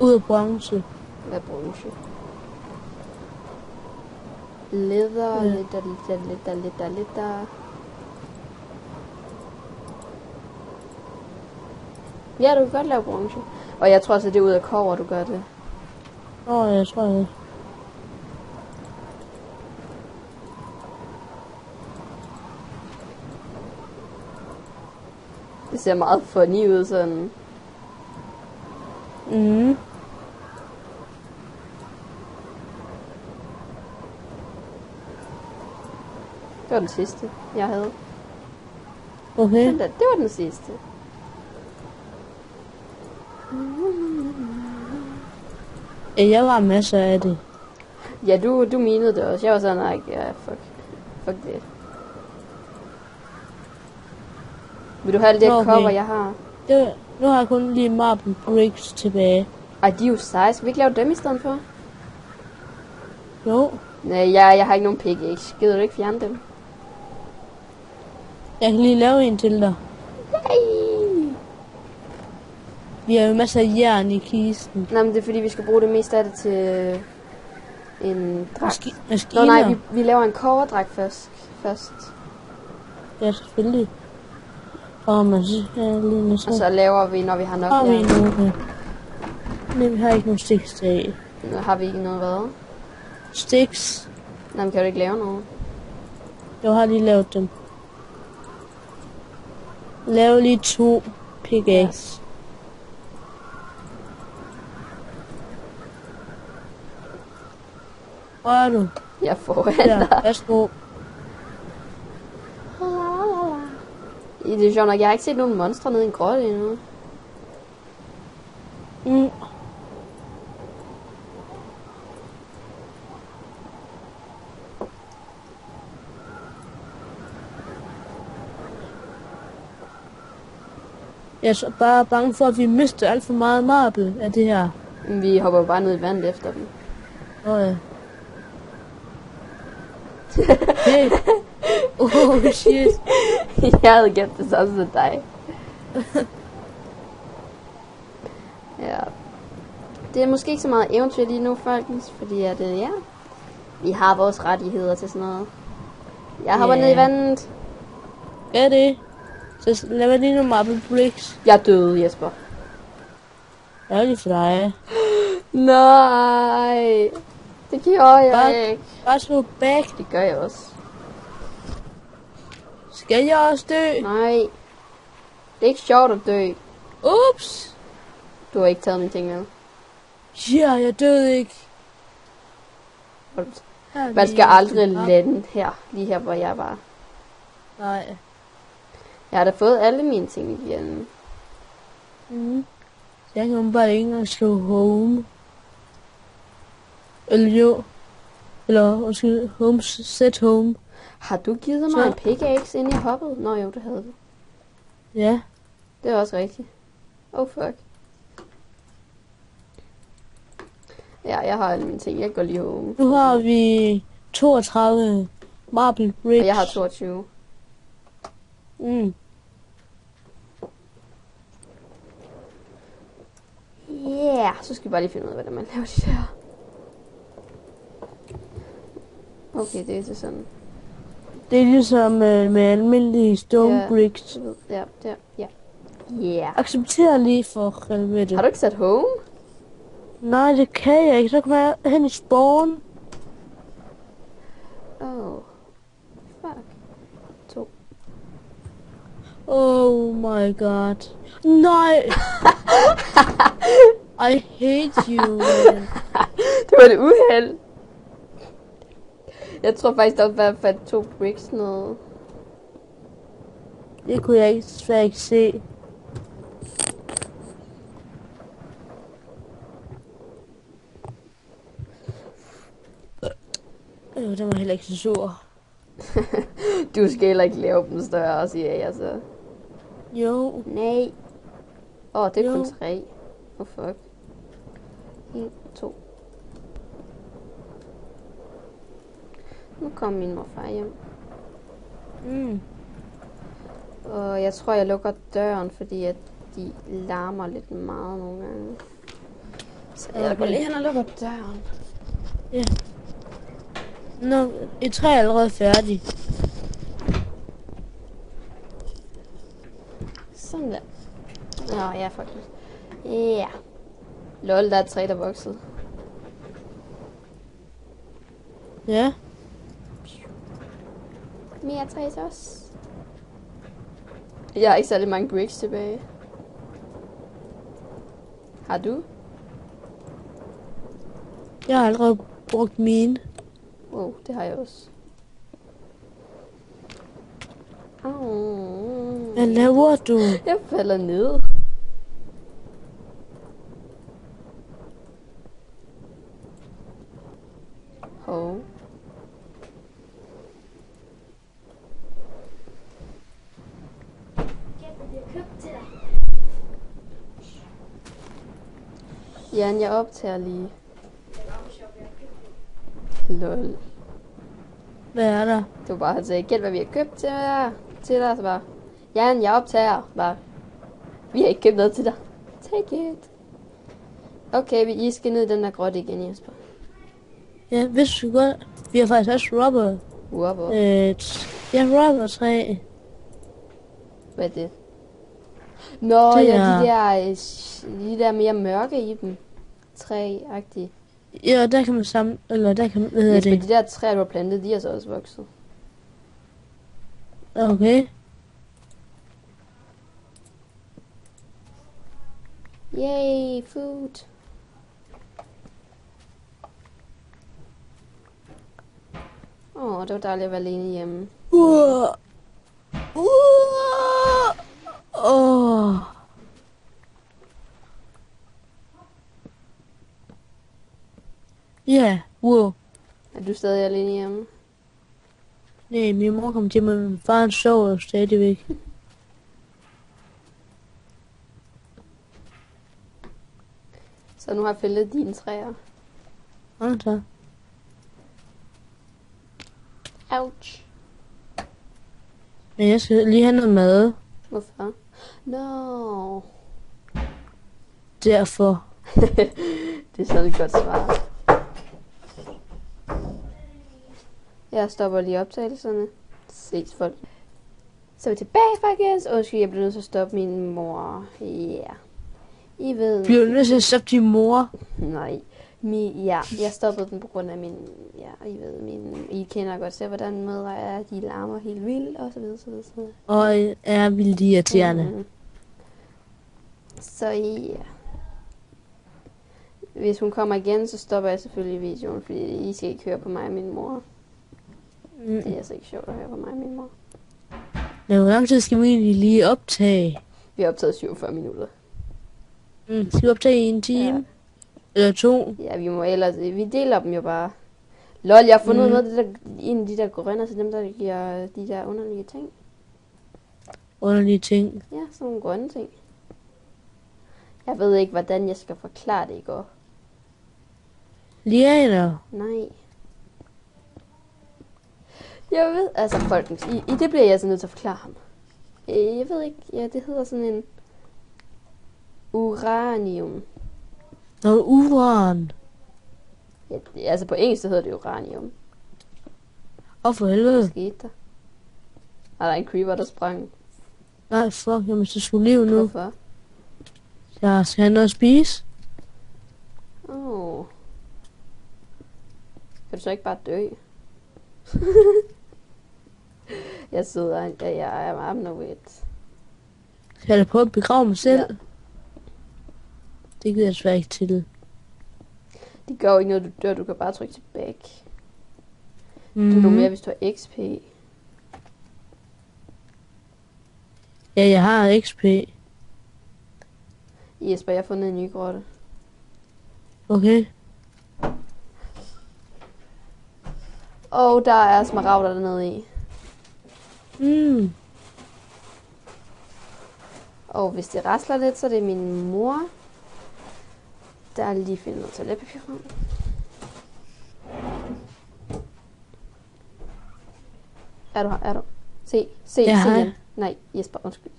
Ud af bronze. Hvad er bronze? Leder, leder. Ja, du kan godt lave bronze. Og jeg tror også, at det er ud af cover, du gør det. Jeg tror det. Det ser meget funny ud sådan. var den sidste, jeg havde. Okay. Den der, det var den sidste. Jeg var masser af det. Ja, du minede det også. Jeg var sådan, nej, ja, fuck det. Vil du have alle de Okay. cover, jeg har? Nu har jeg kun lige Marble Bricks tilbage. Ej, de er jo seje. Skal vi ikke lave dem i stedet for? Jo, Nej, jeg har ikke nogen pickaxe. Gider du ikke fjerne dem? jeg kan lige lave en til dig. Hey! Vi har jo masser af jern i kisten. Nej, men det er fordi, vi skal bruge det meste af det til en dragt. Maskiner. Nå nej, vi laver en coverdragt først. Ja, selvfølgelig. Og man lige Og så laver vi, når vi har nok har vi jern. nogle... Nej, vi har ikke nogen sticks af. Nu har vi ikke noget hvad? Sticks. Nej, men kan du ikke lave noget? Jeg har lige lavet dem. Lav lige 2 pickaxe. Hvor er du? Jeg får Ja, dig. værsgo. Det er sjovt nok, jeg har ikke set nogen monstre nede i en grotte endnu. Mm. Jeg er så bare bange for, at vi mister alt for meget marble af det her. Vi hopper bare ned i vandet efter dem. Åh ja. Hey. Oh shit. Jeg havde gættet det samme som dig. Ja. Det er måske ikke så meget eventyr lige nu, folkens, fordi at, ja, vi har vores rettigheder til sådan noget. Jeg hopper ned i vandet. Ja, det. Så laver lige nogle marble bricks. Jeg døde, Jesper. Ærligt for dig. Nej. Det gjorde jeg ikke. Bare slå back. Det gør jeg også. Skal jeg også dø? Nej. Det er ikke sjovt at dø. Ups. Du har ikke taget mine ting med. Ja, jeg døde ikke. Man skal aldrig lande her. Lige her, hvor jeg var. Nej. Jeg har da fået alle mine ting igen. Mm. Jeg kan bare ikke engang slå home. Eller jo. Eller undskyld, home, set home. Har du givet mig en pickaxe, inden jeg hoppede? Nå jo, det havde du. Ja. Det er også rigtigt. Oh fuck. Ja, jeg har alle mine ting. Jeg går lige home. Nu har vi 32 marble bricks. Og jeg har 22. Mm. Yeah, så skal vi bare lige finde ud af, hvordan man laver de der. Okay, det er så sådan. Det er ligesom med almindelige stone bricks. Ja, ja. Yeah. Accepter lige for helvede. Har du ikke sat home? Nej, det kan jeg ikke. Så kommer jeg hen i spawn. Oh. Fuck. 2. Oh my god. Nej! I hate you, man. Det var et uheld. Jeg tror faktisk, der var fat 2 bricks noget. Det kunne jeg desværre ikke se. Den var heller ikke så sur. Du skal heller ikke lave dem større, siger jeg så. Jo. Nej. Det er kun Jo. 3. Oh fuck. 1, 2. Nu kom min morfar hjem. Mm. Og jeg tror, jeg lukker døren, fordi at de larmer lidt meget nogle gange. Så jeg går lige hen og lukker døren. Ja. Nå, et træ er allerede færdig. Sådan der. Nå, ja, faktisk. Ja. Lol, der er et træ, der voksede. Ja. Mere træ til os. Jeg har ikke særlig mange bricks tilbage. Har du? Jeg har allerede brugt mine. Wow, det har jeg også. Hvad laver du? Jeg falder ned. Hov. Jan, jeg optager lige. Lol. Hvad er der? Det var bare, han sagde, gæt hvad vi har købt til dig. Så bare, Jan, jeg optager. Bare, vi har ikke købt noget til dig. Take it. Okay, I skal ned i den der grotte igen, Jesper. Ja, hvis du godt. Vi har faktisk også rubber. Rubber? Ja, rubber 3. Hvad er det? Nå, det ja, er... de der mere mørke i dem. Træ-agtige. Ja, der kan man sammen, eller der kan man, hvad hedder det? De der træer, du har plantet, de er så også vokset. Okay. Yay, food. Det var dejligt at være alene hjemme. Ja, wow. Er du stadig alene hjemme? Nej, min mor kom til mig, men faren sover stadigvæk. Så nu har jeg fældet dine træer. Altså. Ouch. Men jeg skal lige have noget mad. Hvorfor? No. Derfor. Det er sådan et godt svar. Jeg stopper lige optagelserne. Ses folk. Så er vi tilbage, folkens. Undskyld, jeg bliver nødt til at stoppe min mor. Ja. Yeah. I ved... Bliver du nødt til at stoppe din mor? Nej. Jeg stoppede den på grund af min... Ja, I kender godt selv, hvordan mødre er. De larmer helt vildt, og så videre, så videre, så videre. Og er vildt irriterende. Så ja. Hvis hun kommer igen, så stopper jeg selvfølgelig videoen, fordi I skal ikke høre på mig og min mor. Det er altså ikke sjovt at høre på mig og min mor. Men hvor lang tid skal vi egentlig lige optage? Vi har optaget 47 minutter. Skal vi optage i en time? Ja. Eller 2? Ja, vi deler dem jo bare. Lol, jeg har fundet noget af det der, en af de der grønner til dem, der giver de der underlige ting. Underlige ting? Ja, sådan nogle grønne ting. Jeg ved ikke, hvordan jeg skal forklare det i går. Lianer? Nej. Jeg ved, altså folkens, i det bliver jeg så nødt til at forklare ham. Jeg ved ikke, ja, det hedder sådan en uranium. Noget uran? Ja, altså på engelsk, så hedder det uranium. For helvede. Hvad skete der? Der er en creeper, der sprang. Nej, fuck, jeg må skulle leve nu. Hvorfor? Jeg skal have noget at spise. Kan du så ikke bare dø? Jeg sidder, jeg er I'm no it. Skal jeg prøve at begrave mig selv? Ja. Det gider jeg desværre ikke til. Det gør jo ikke noget, du dør. Du kan bare trykke tilbage. Du er mere, hvis du har XP. Ja, jeg har XP. Jesper, jeg har fundet en ny grotte. Okay. Og der er smaragder dernede i. Og hvis det rasler lidt, så er det min mor, der lige finder noget toiletpapir frem. Er du? Se igen. Nej, Jesper, undskyld.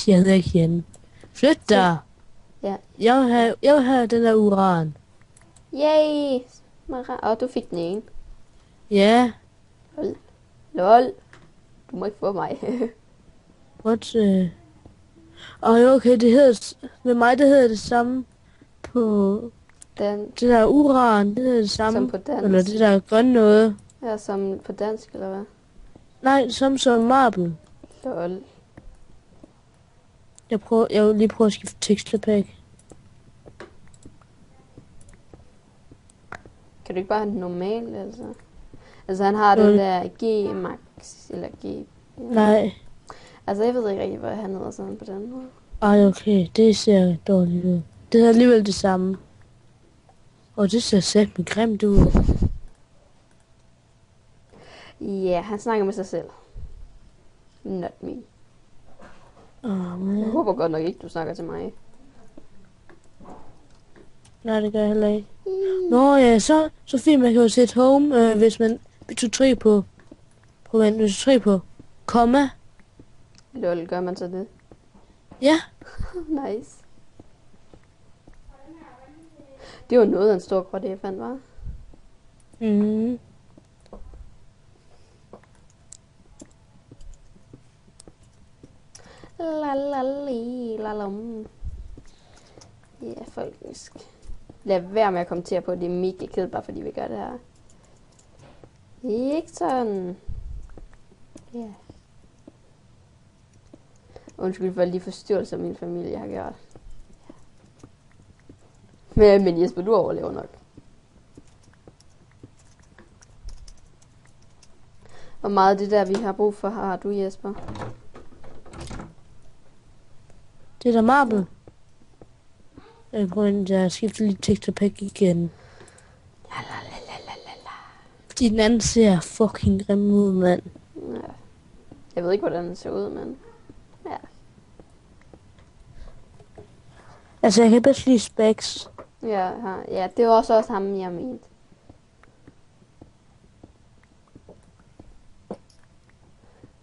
Jeg hedder ikke Jan. Flyt dig. Ja. Jeg vil have den der uran. Yay! Du fik den ene. Ja. Lol. Du må ikke få mig. What? Okay, det hedder... Med mig, det hedder det samme på... Det der uran, det hedder det samme. Som på dansk. Eller det der grønne noget. Ja, som på dansk, eller hvad? Nej, som marble. Lol. Jeg vil lige prøve at skifte tekstpack. Kan du ikke bare have den normale, altså? Altså, han har den der G Max, eller G Nej. Altså, jeg ved ikke rigtig, hvad han hedder sådan på den måde. Ej, okay. Det ser dårligt ud. Det er alligevel det samme. Og det ser sæt med grimt ud. Ja, han snakker med sig selv. Not me. Jeg håber godt nok ikke, du snakker til mig. Nej, det gør jeg heller ikke. Nå ja, så fint, man kan jo sætte home, hvis du trykker på... Hvis du trykker på komma. Lol, gør man så det? Ja. Nice. Det var noget af en stor grot elefant, var. Mhm. Lalalalalalum. Ja, faktisk. Lad være med at kommentere på, at det er mega kedeligt, bare fordi vi gør det her. Ikke sådan. Ja. Undskyld for alle de forstyrrelser, min familie har gjort. Men Jesper, du overlever nok. Hvor meget af det der, vi har brug for, har du, Jesper? Det er der marble. Jeg går ind, jeg skifter lige texture pack igen. Fordi den anden ser fucking grim ud, mand. Ja. Jeg ved ikke, hvordan den ser ud, men... Ja. Altså, jeg kan bedst lide specs. Ja, det var også ham, jeg mente.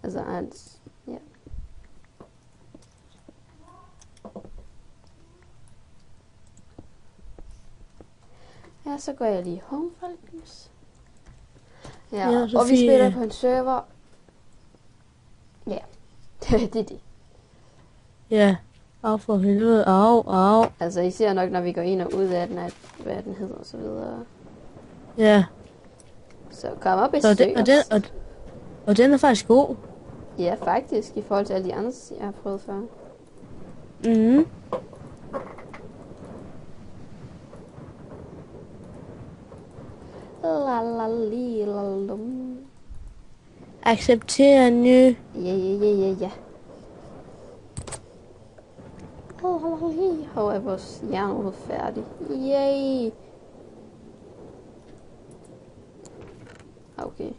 Altså, ja. Ja, så går jeg lige home, folkens. Ja, og vi spiller på en server. Ja, det er det. Ja, af for helvede, af. Altså, I ser nok, når vi går ind og ud af den, at, hvad den hedder og så videre. Ja. Så kom op og søg os. Og den er faktisk god. Ja, faktisk, i forhold til alle de andre, jeg har prøvet før. Mhm. Lalalalilalum. Acceptere ny. Ja. Hvor er vores jernrod færdig? Yay! Okay.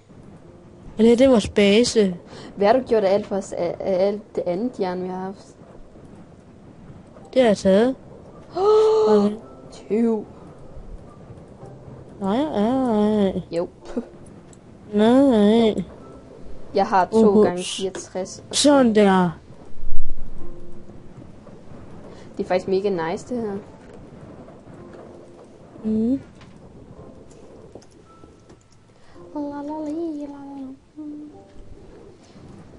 Og det er vores base. Hvad har du gjort af alt, af alt det andet jern, vi har haft? Det har jeg taget. Okay. 20. Nej. Jo. Nej. Jeg har 2 gange 64. Sådan der. Det er faktisk mega nice, det her. Mhm.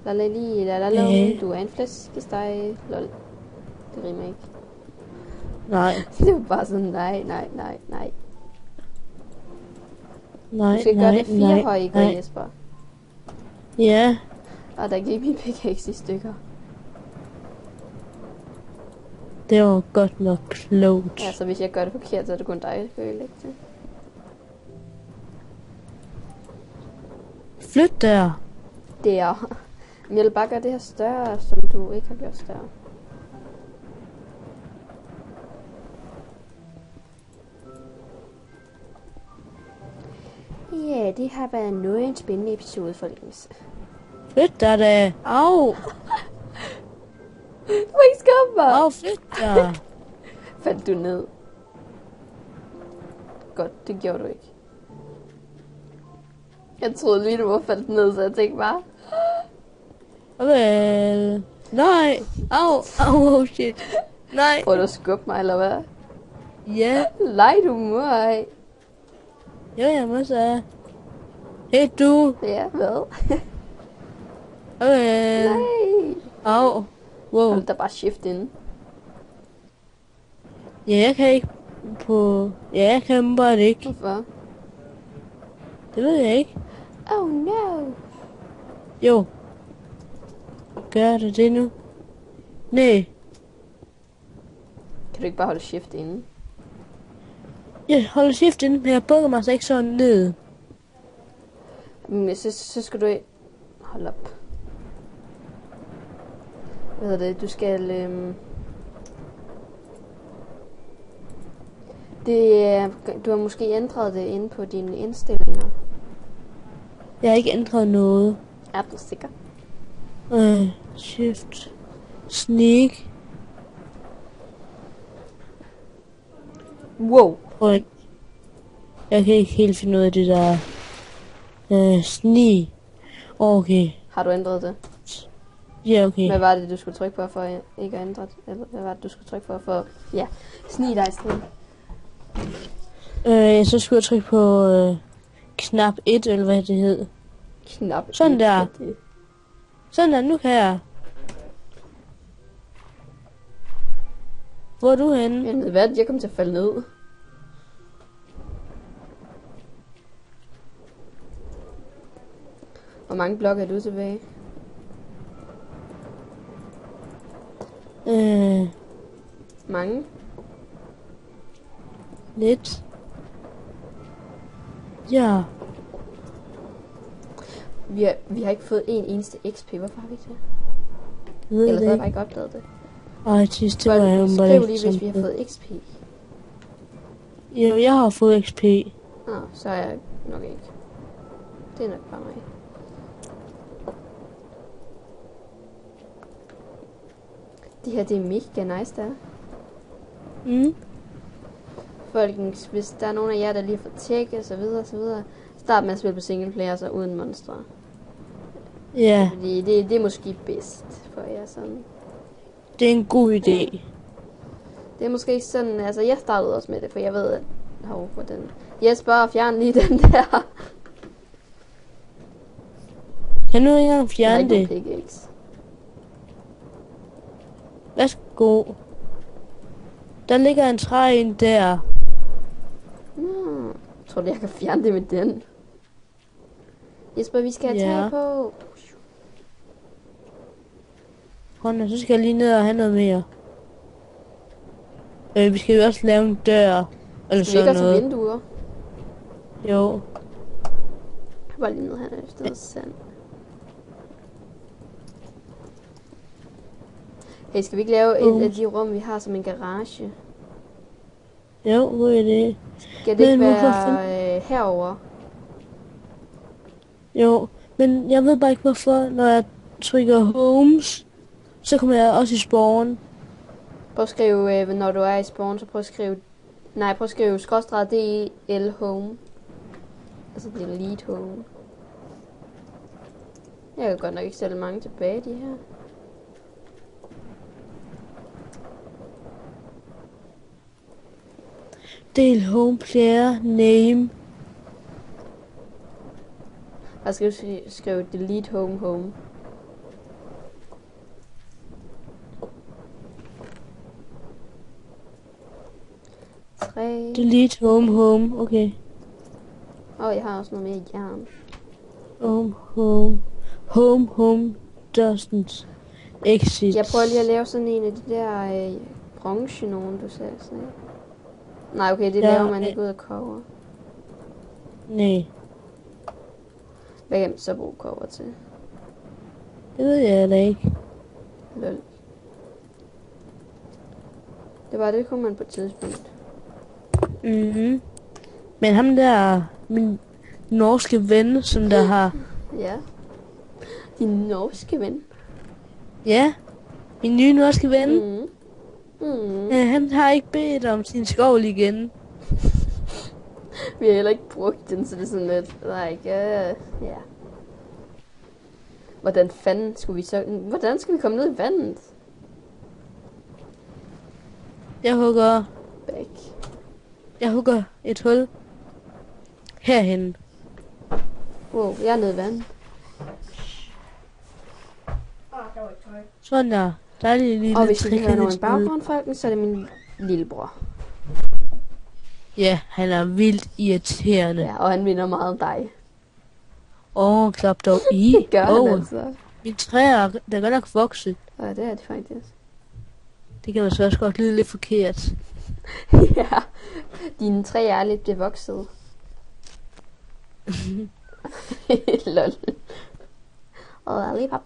Lalalalalalum. Du er en flæskesteg. Lol. Det rimer ikke. Nej. Det var bare sådan, nej. Nej, du skal gøre det 4 høje, ikke, Jesper? Ja. Og der gik min pickaxe i stykker. Det var godt nok klogt. Ja, så hvis jeg gør det forkert, så er det kun dig, der kan ødelægge det. Flyt der. Der. Men jeg vil bare gøre det her større, som du ikke har gjort større. Ja, det har været noget en spændende episode, folkens. Flyt der da. Au. Du må ikke skubbe mig. Au, flyt der. Faldt du ned? Godt, det gjorde du ikke. Jeg troede lige, du var faldt ned, så jeg tænkte bare... Vel. Nej. Au, shit. Nej. Prøver du at skubbe mig, eller hvad? Ja. Nej, du må ej. Jo, jeg må så. Hey, du. Ja, hvad? Vel. Nej. Au. Wow. Hold da bare shift inde. Ja, jeg kan ikke på... Ja, jeg kan bare ikke. Hvorfor? Det ved jeg ikke. Oh no. Jo. Gør det nu? Nej. Kan du ikke bare holde shift inde? Jeg holder shift inde, men jeg bukker mig så ikke sådan ned. Men så skal du ikke... Hold op. Hvad hedder det? Du skal... du har måske ændret det inde på dine indstillinger. Jeg har ikke ændret noget. Er du sikker? Shift. Sneak. Wow. Prøv. Jeg kan ikke helt finde ud af det der. Sneak. Okay. Har du ændret det? Ja, okay. Hvad var det, du skulle trykke på for ikke at ændre det? Eller hvad var det, du skulle trykke på for... Ja, snige dig i stedet. Så skulle jeg trykke på knap 1, eller hvad det hed. Knap. Sådan der. Sådan der, nu kan jeg. Hvor er du henne? Jeg ved hvad, jeg kommer til at falde ned. Hvor mange blokke er du tilbage? Mange? Lidt. Ja. Vi har ikke fået en eneste XP. Hvorfor har vi ikke det? Ved Ellers det havde ikke. jeg ikke opdaget det. Ej, det var jeg jo bare Skriv ikke. lige, hvis vi har fået XP. Ja, jeg har fået XP. Så er jeg nok ikke. Det er nok bare mig. Det her, det er mega nice, der. Folkens, hvis der er nogen af jer, der lige får tjekket og så videre, start med at spille på single player, så uden monstre. Ja. Fordi det er måske bedst for jer sådan. Det er en god idé. Det er måske sådan, altså jeg startede også med det, for jeg ved, at hvordan... Jesper, fjern lige den der. Kan du ikke engang fjerne det? Pickaxe. Værsgo. Der ligger en træ ind der. Tror du, jeg kan fjerne det med den? Jesper, vi skal have tag på. Hånden, så skal jeg lige ned og have noget mere. Vi skal jo også lave en dør. Eller Skal vi sådan ikke noget. også vinduer? Jo. Jeg bare lige ned her efter sand. Hey, skal vi ikke lave et af de rum, vi har som en garage? Jo, god idé. Skal det ikke være herover? Jo, men jeg ved bare ikke hvorfor, når jeg trykker homes, så kommer jeg også i spawn. Prøv at skrive, når du er i spawn, så prøv at skrive... Nej, prøv at skrive skråstreg DL home. Altså delete home. Jeg kan godt nok ikke stille mange tilbage, de her. Del home player name. Jeg skal skrive delete home. Delete home, okay. Jeg har også noget mere jern. Home, doesn't exist. Jeg prøver lige at lave sådan en af de der bronze nogen, du sagde sådan. Nej, okay, det laver man ikke ud af cover. Nej. Hvad kan man så bruge cover til? Det ved jeg da ikke. Lol. Det var det, kunne man på et tidspunkt. Men ham der, min norske ven, som der har... Ja. Din norske ven? Ja, min nye norske ven. Han har ikke bedt om sin skovl igen. Vi har heller ikke brugt den, så det er sådan lidt, ja. Hvordan skal vi komme ned i vandet? Jeg hugger Back. Jeg hugger et hul herhen. Wow, jeg er nede i vandet. Sådan der. Der er lige Og hvis vi hører nogen baggrund, folkens, så er det min lillebror. Ja, han er vildt irriterende. Ja, og han minder meget om dig. Klap dog i. Det gør han altså. Mine træer, der er godt nok vokset. Ja, det er det faktisk. Det kan man så også godt lyde lidt forkert. Ja, dine træer er lidt bevokset. Lol. Og lollipop.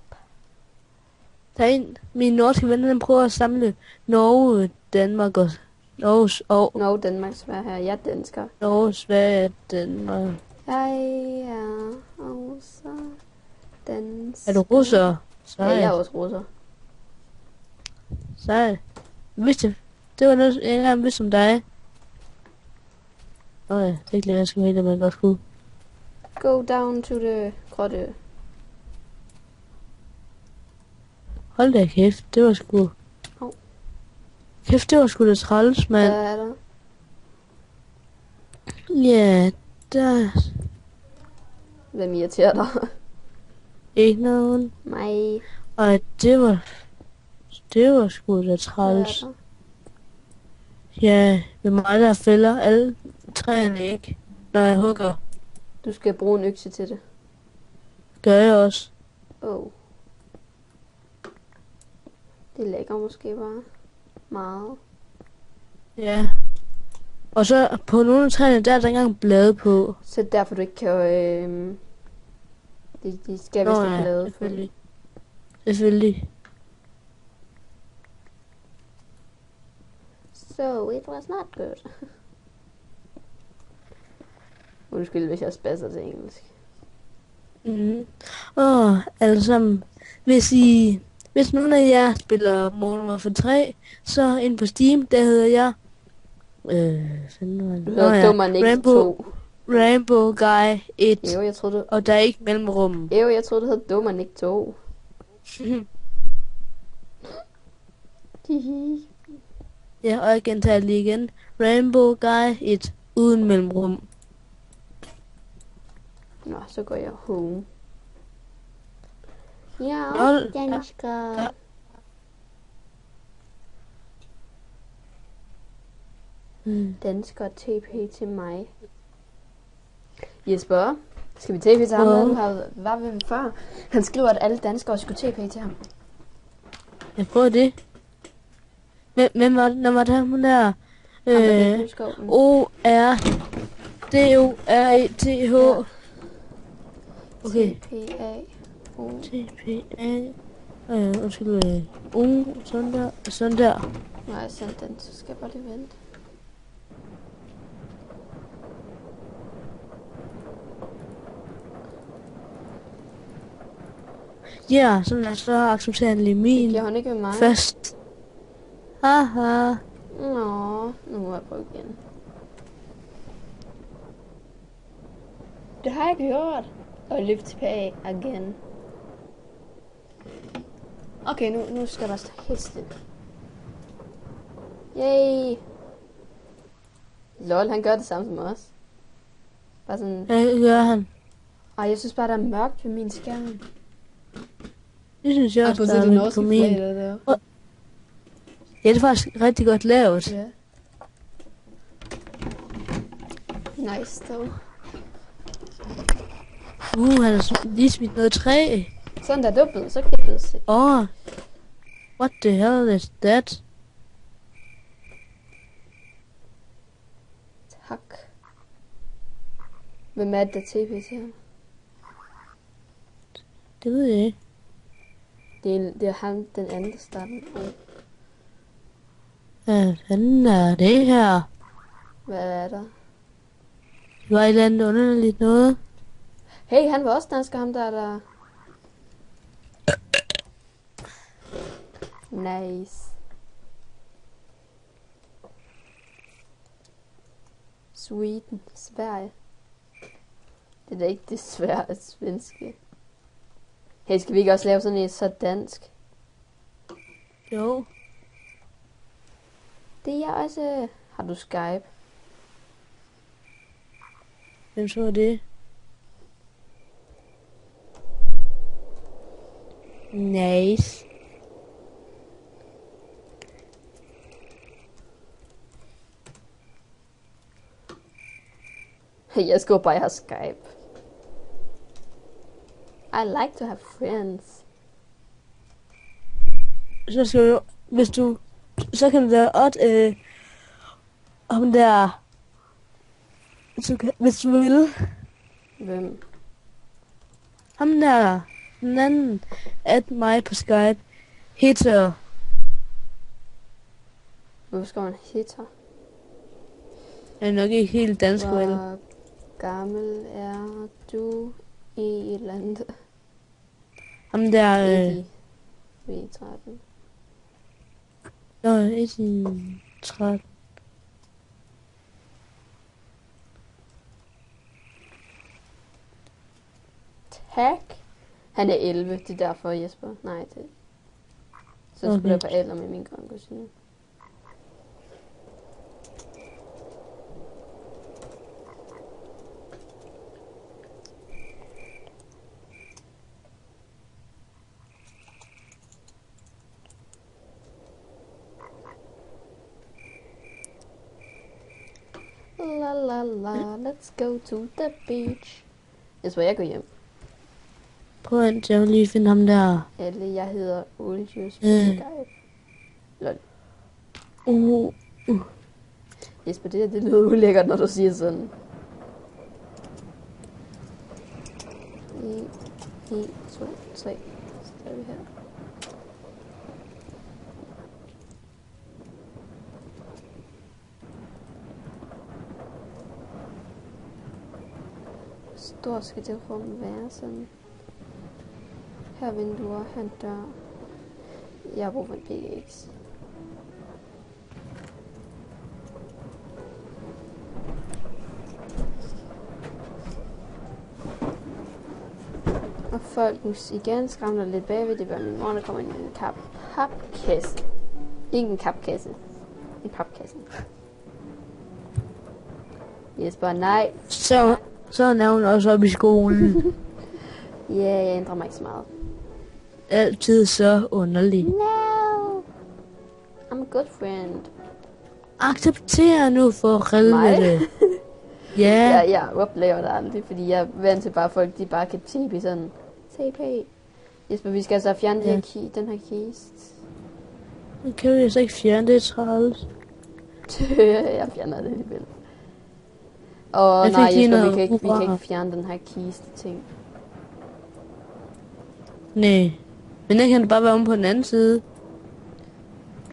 Der er en, min norske ven, han prøver at samle Norge, Danmark og Norge, Danmark, Sverige her. Jeg er dansker. Norge, Sverige, Danmark. Jeg er også dansker. Er du russer? Ja, jeg er også russer. Sejt. Vidste det var noget, jeg ikke engang vidste om dig. Nå ja, det er ikke længere, jeg skulle helt, at man godt skulle. Go down to the grotte. Hold da kæft, det var sgu... Hov. Kæft, det var sgu da træls, mand. Hvad er der? Ja, der... Hvem irriterer dig? Ikke nogen. Mig. Og det var... Det var sgu da træls. Hvad er Ja, det er mig, der fælder alle træerne, ikke? Når jeg hugger. Du skal bruge en økse til det. Gør jeg også. Oh. Det lægger måske bare meget. Ja. Og så på nogle af træerne, der er der engang blade på. Så derfor du ikke kan... De skal vist have blade på. Selvfølgelig. Selvfølgelig. So it was not good. Undskyld, hvis jeg spasser til engelsk. Alle sammen. Hvis nogen af jer spiller Modern Warfare 3, så ind på Steam, der hedder jeg... Du hedder Dominik 2. Rainbow Guy 1. Jo, jeg troede Og der er ikke mellemrum. Jo, jeg troede, det hed Dominik 2. Ja, og jeg gentager lige igen. Rainbow Guy 1 uden mellemrum. Nå, så går jeg home. Ja, dansker. Dansker TP til mig. Jesper, skal vi TP til ham? Du var ved ham før. Han skriver, at alle danskere skulle TP til ham. Jeg prøver det. Hvem var det? Var det ham der? O-R-D-O-R-E-T-H. Okay. T-P-A. T-P-A. Undskyld. Sådan der. Sådan der. Nå, jeg sendte den, så skal jeg bare lige vente. Ja, sådan der, så accepterer han lige min. Det gjorde han ikke med mig. Først. Haha. Nå, nu må jeg prøve igen. Det har jeg gjort. Og løb tilbage igen. Okay, nu skal jeg bare stå helt stille. Yay! Lol, han gør det samme som os. Bare sådan... Ja, det gør han. Ej, jeg synes bare, der er mørkt ved min skærm. Det synes jeg også, der er lidt på min. Ja, det er faktisk rigtig godt lavet. Ja. Nice, dog. Han har lige smidt noget træ. Sådan der dubbet, så kan jeg blive se. What the hell is that? Tak. Hvem er det, der TP til ham? Det ved jeg ikke. Det er ham, den anden, der starter på. Hvad fanden er det her? Hvad er der? Det var et eller andet underligt noget. Hey, han var også dansker, ham der. Nice. Sweden, Sverige. Det er da ikke det svære svenske. Hey, skal vi ikke også lave sådan et så dansk? Jo. Det er også... Har du Skype? Hvem så det? Nice. Jeg skal bare have Skype. I like to have friends. Så skal du, hvis du, så kan du da også, om der, hvis du vil. Hvem? Ham der, den anden, at mig på Skype, Hitter. Hvorfor skal man hitter? Jeg er nok ikke helt dansk, vel? Hvor gammel er du i et eller andet? Ham der... Ikke i V13. Ikke i 13. Tak. Han er 11, det er derfor Jesper. Nej, det... Så skulle jeg på alder med min grønkusine. La la la, let's go to the beach. Jeg går hjem. Prøv at jeg vil lige finde ham der. Alle, jeg hedder Olius. Lol. Jesper, det lyder ulækkert, når du siger sådan. 1, 2, 3. Så er vi her. Hvor stort skal det rum være sådan? Her vinduer, her en dør. Jeg har brug for en pickaxe. Og folkens igen skræmmer lidt bagved. Det var min mor, der kommer ind i en papkasse. Ikke en kapkasse. En papkasse. Jesper, nej. Så er hun også oppe i skolen. Ja, jeg ændrer mig ikke så meget. Altid så underlig. No. I'm a good friend. Accepter nu for helvede. Ja. Jeg oplever det aldrig, fordi jeg er vant til bare folk, de bare kan TP sådan. TP. Jesper, vi skal altså fjerne den her kiste. Nu kan vi altså ikke fjerne det, træls. Jeg fjerner det alligevel. Og nej, Jesper, vi kan ikke fjerne den her kiste ting. Nej. Men den kan det bare være om på den anden side.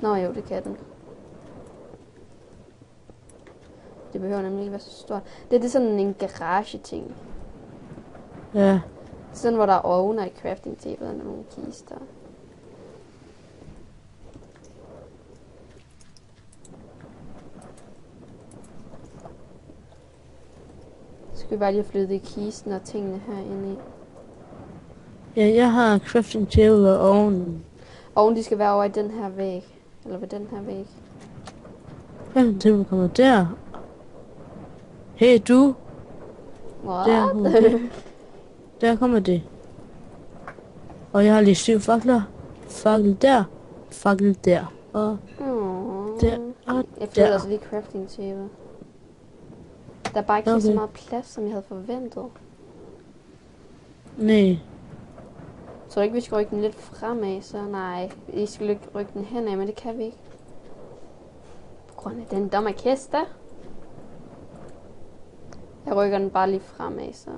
Nå jo, det kan den. Det behøver nemlig ikke være så stort. Det er sådan en garage-ting. Ja. Sådan, hvor der er ovner i crafting-tabet og nogle kister. Så skal vi bare lige have flyttet i kisten og tingene herinde i. Ja, jeg har crafting table og ovnen. Oven, de skal være over i den her væg. Eller ved den her væg. Crafting table kommer der. Hey du. What? Der kommer det. Og jeg har lige 7 fakler. Fakkel der. Fakkel der. Og der. Og jeg flytter der. også lige crafting table. Der er bare ikke så meget plads, som jeg havde forventet. Nej. Så ikke vi skal rykke den lidt fremad, så nej. Vi skal rykke den henad, men det kan vi ikke. På grund af den dumme kiste. Jeg rykker den bare lige fremad, så.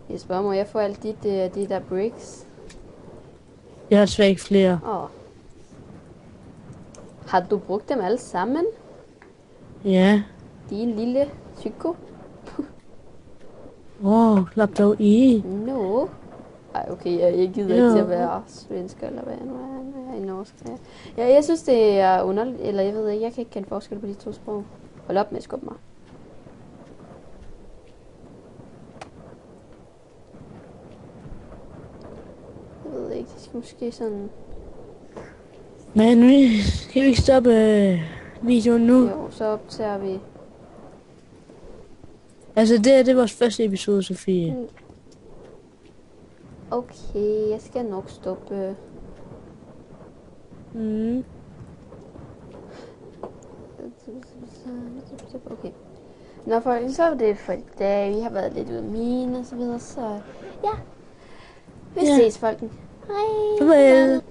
Jeg spørger, må jeg få alt de der bricks? Jeg har desværre ikke flere. Har du brugt dem alle sammen? Ja. Din lille psyko? Klap dog i. No. Ej, okay, jeg gider ikke til at være svensk, eller hvad nu er i norsk. Ja, jeg synes, det er underligt, eller jeg ved ikke, jeg kan ikke kende forskel på de to sprog. Hold op med at skubbe mig. Jeg ved ikke, det skal måske sådan... Men kan vi ikke stoppe videoen nu? Jo, så optager vi... Altså, det er vores første episode, Sofie. Okay, jeg skal nok stoppe. Okay. Nå, folkens, så var det for i dag. Vi har været lidt ude af mine og så videre, så ja. Vi ses, folkens. Hej. Farvel.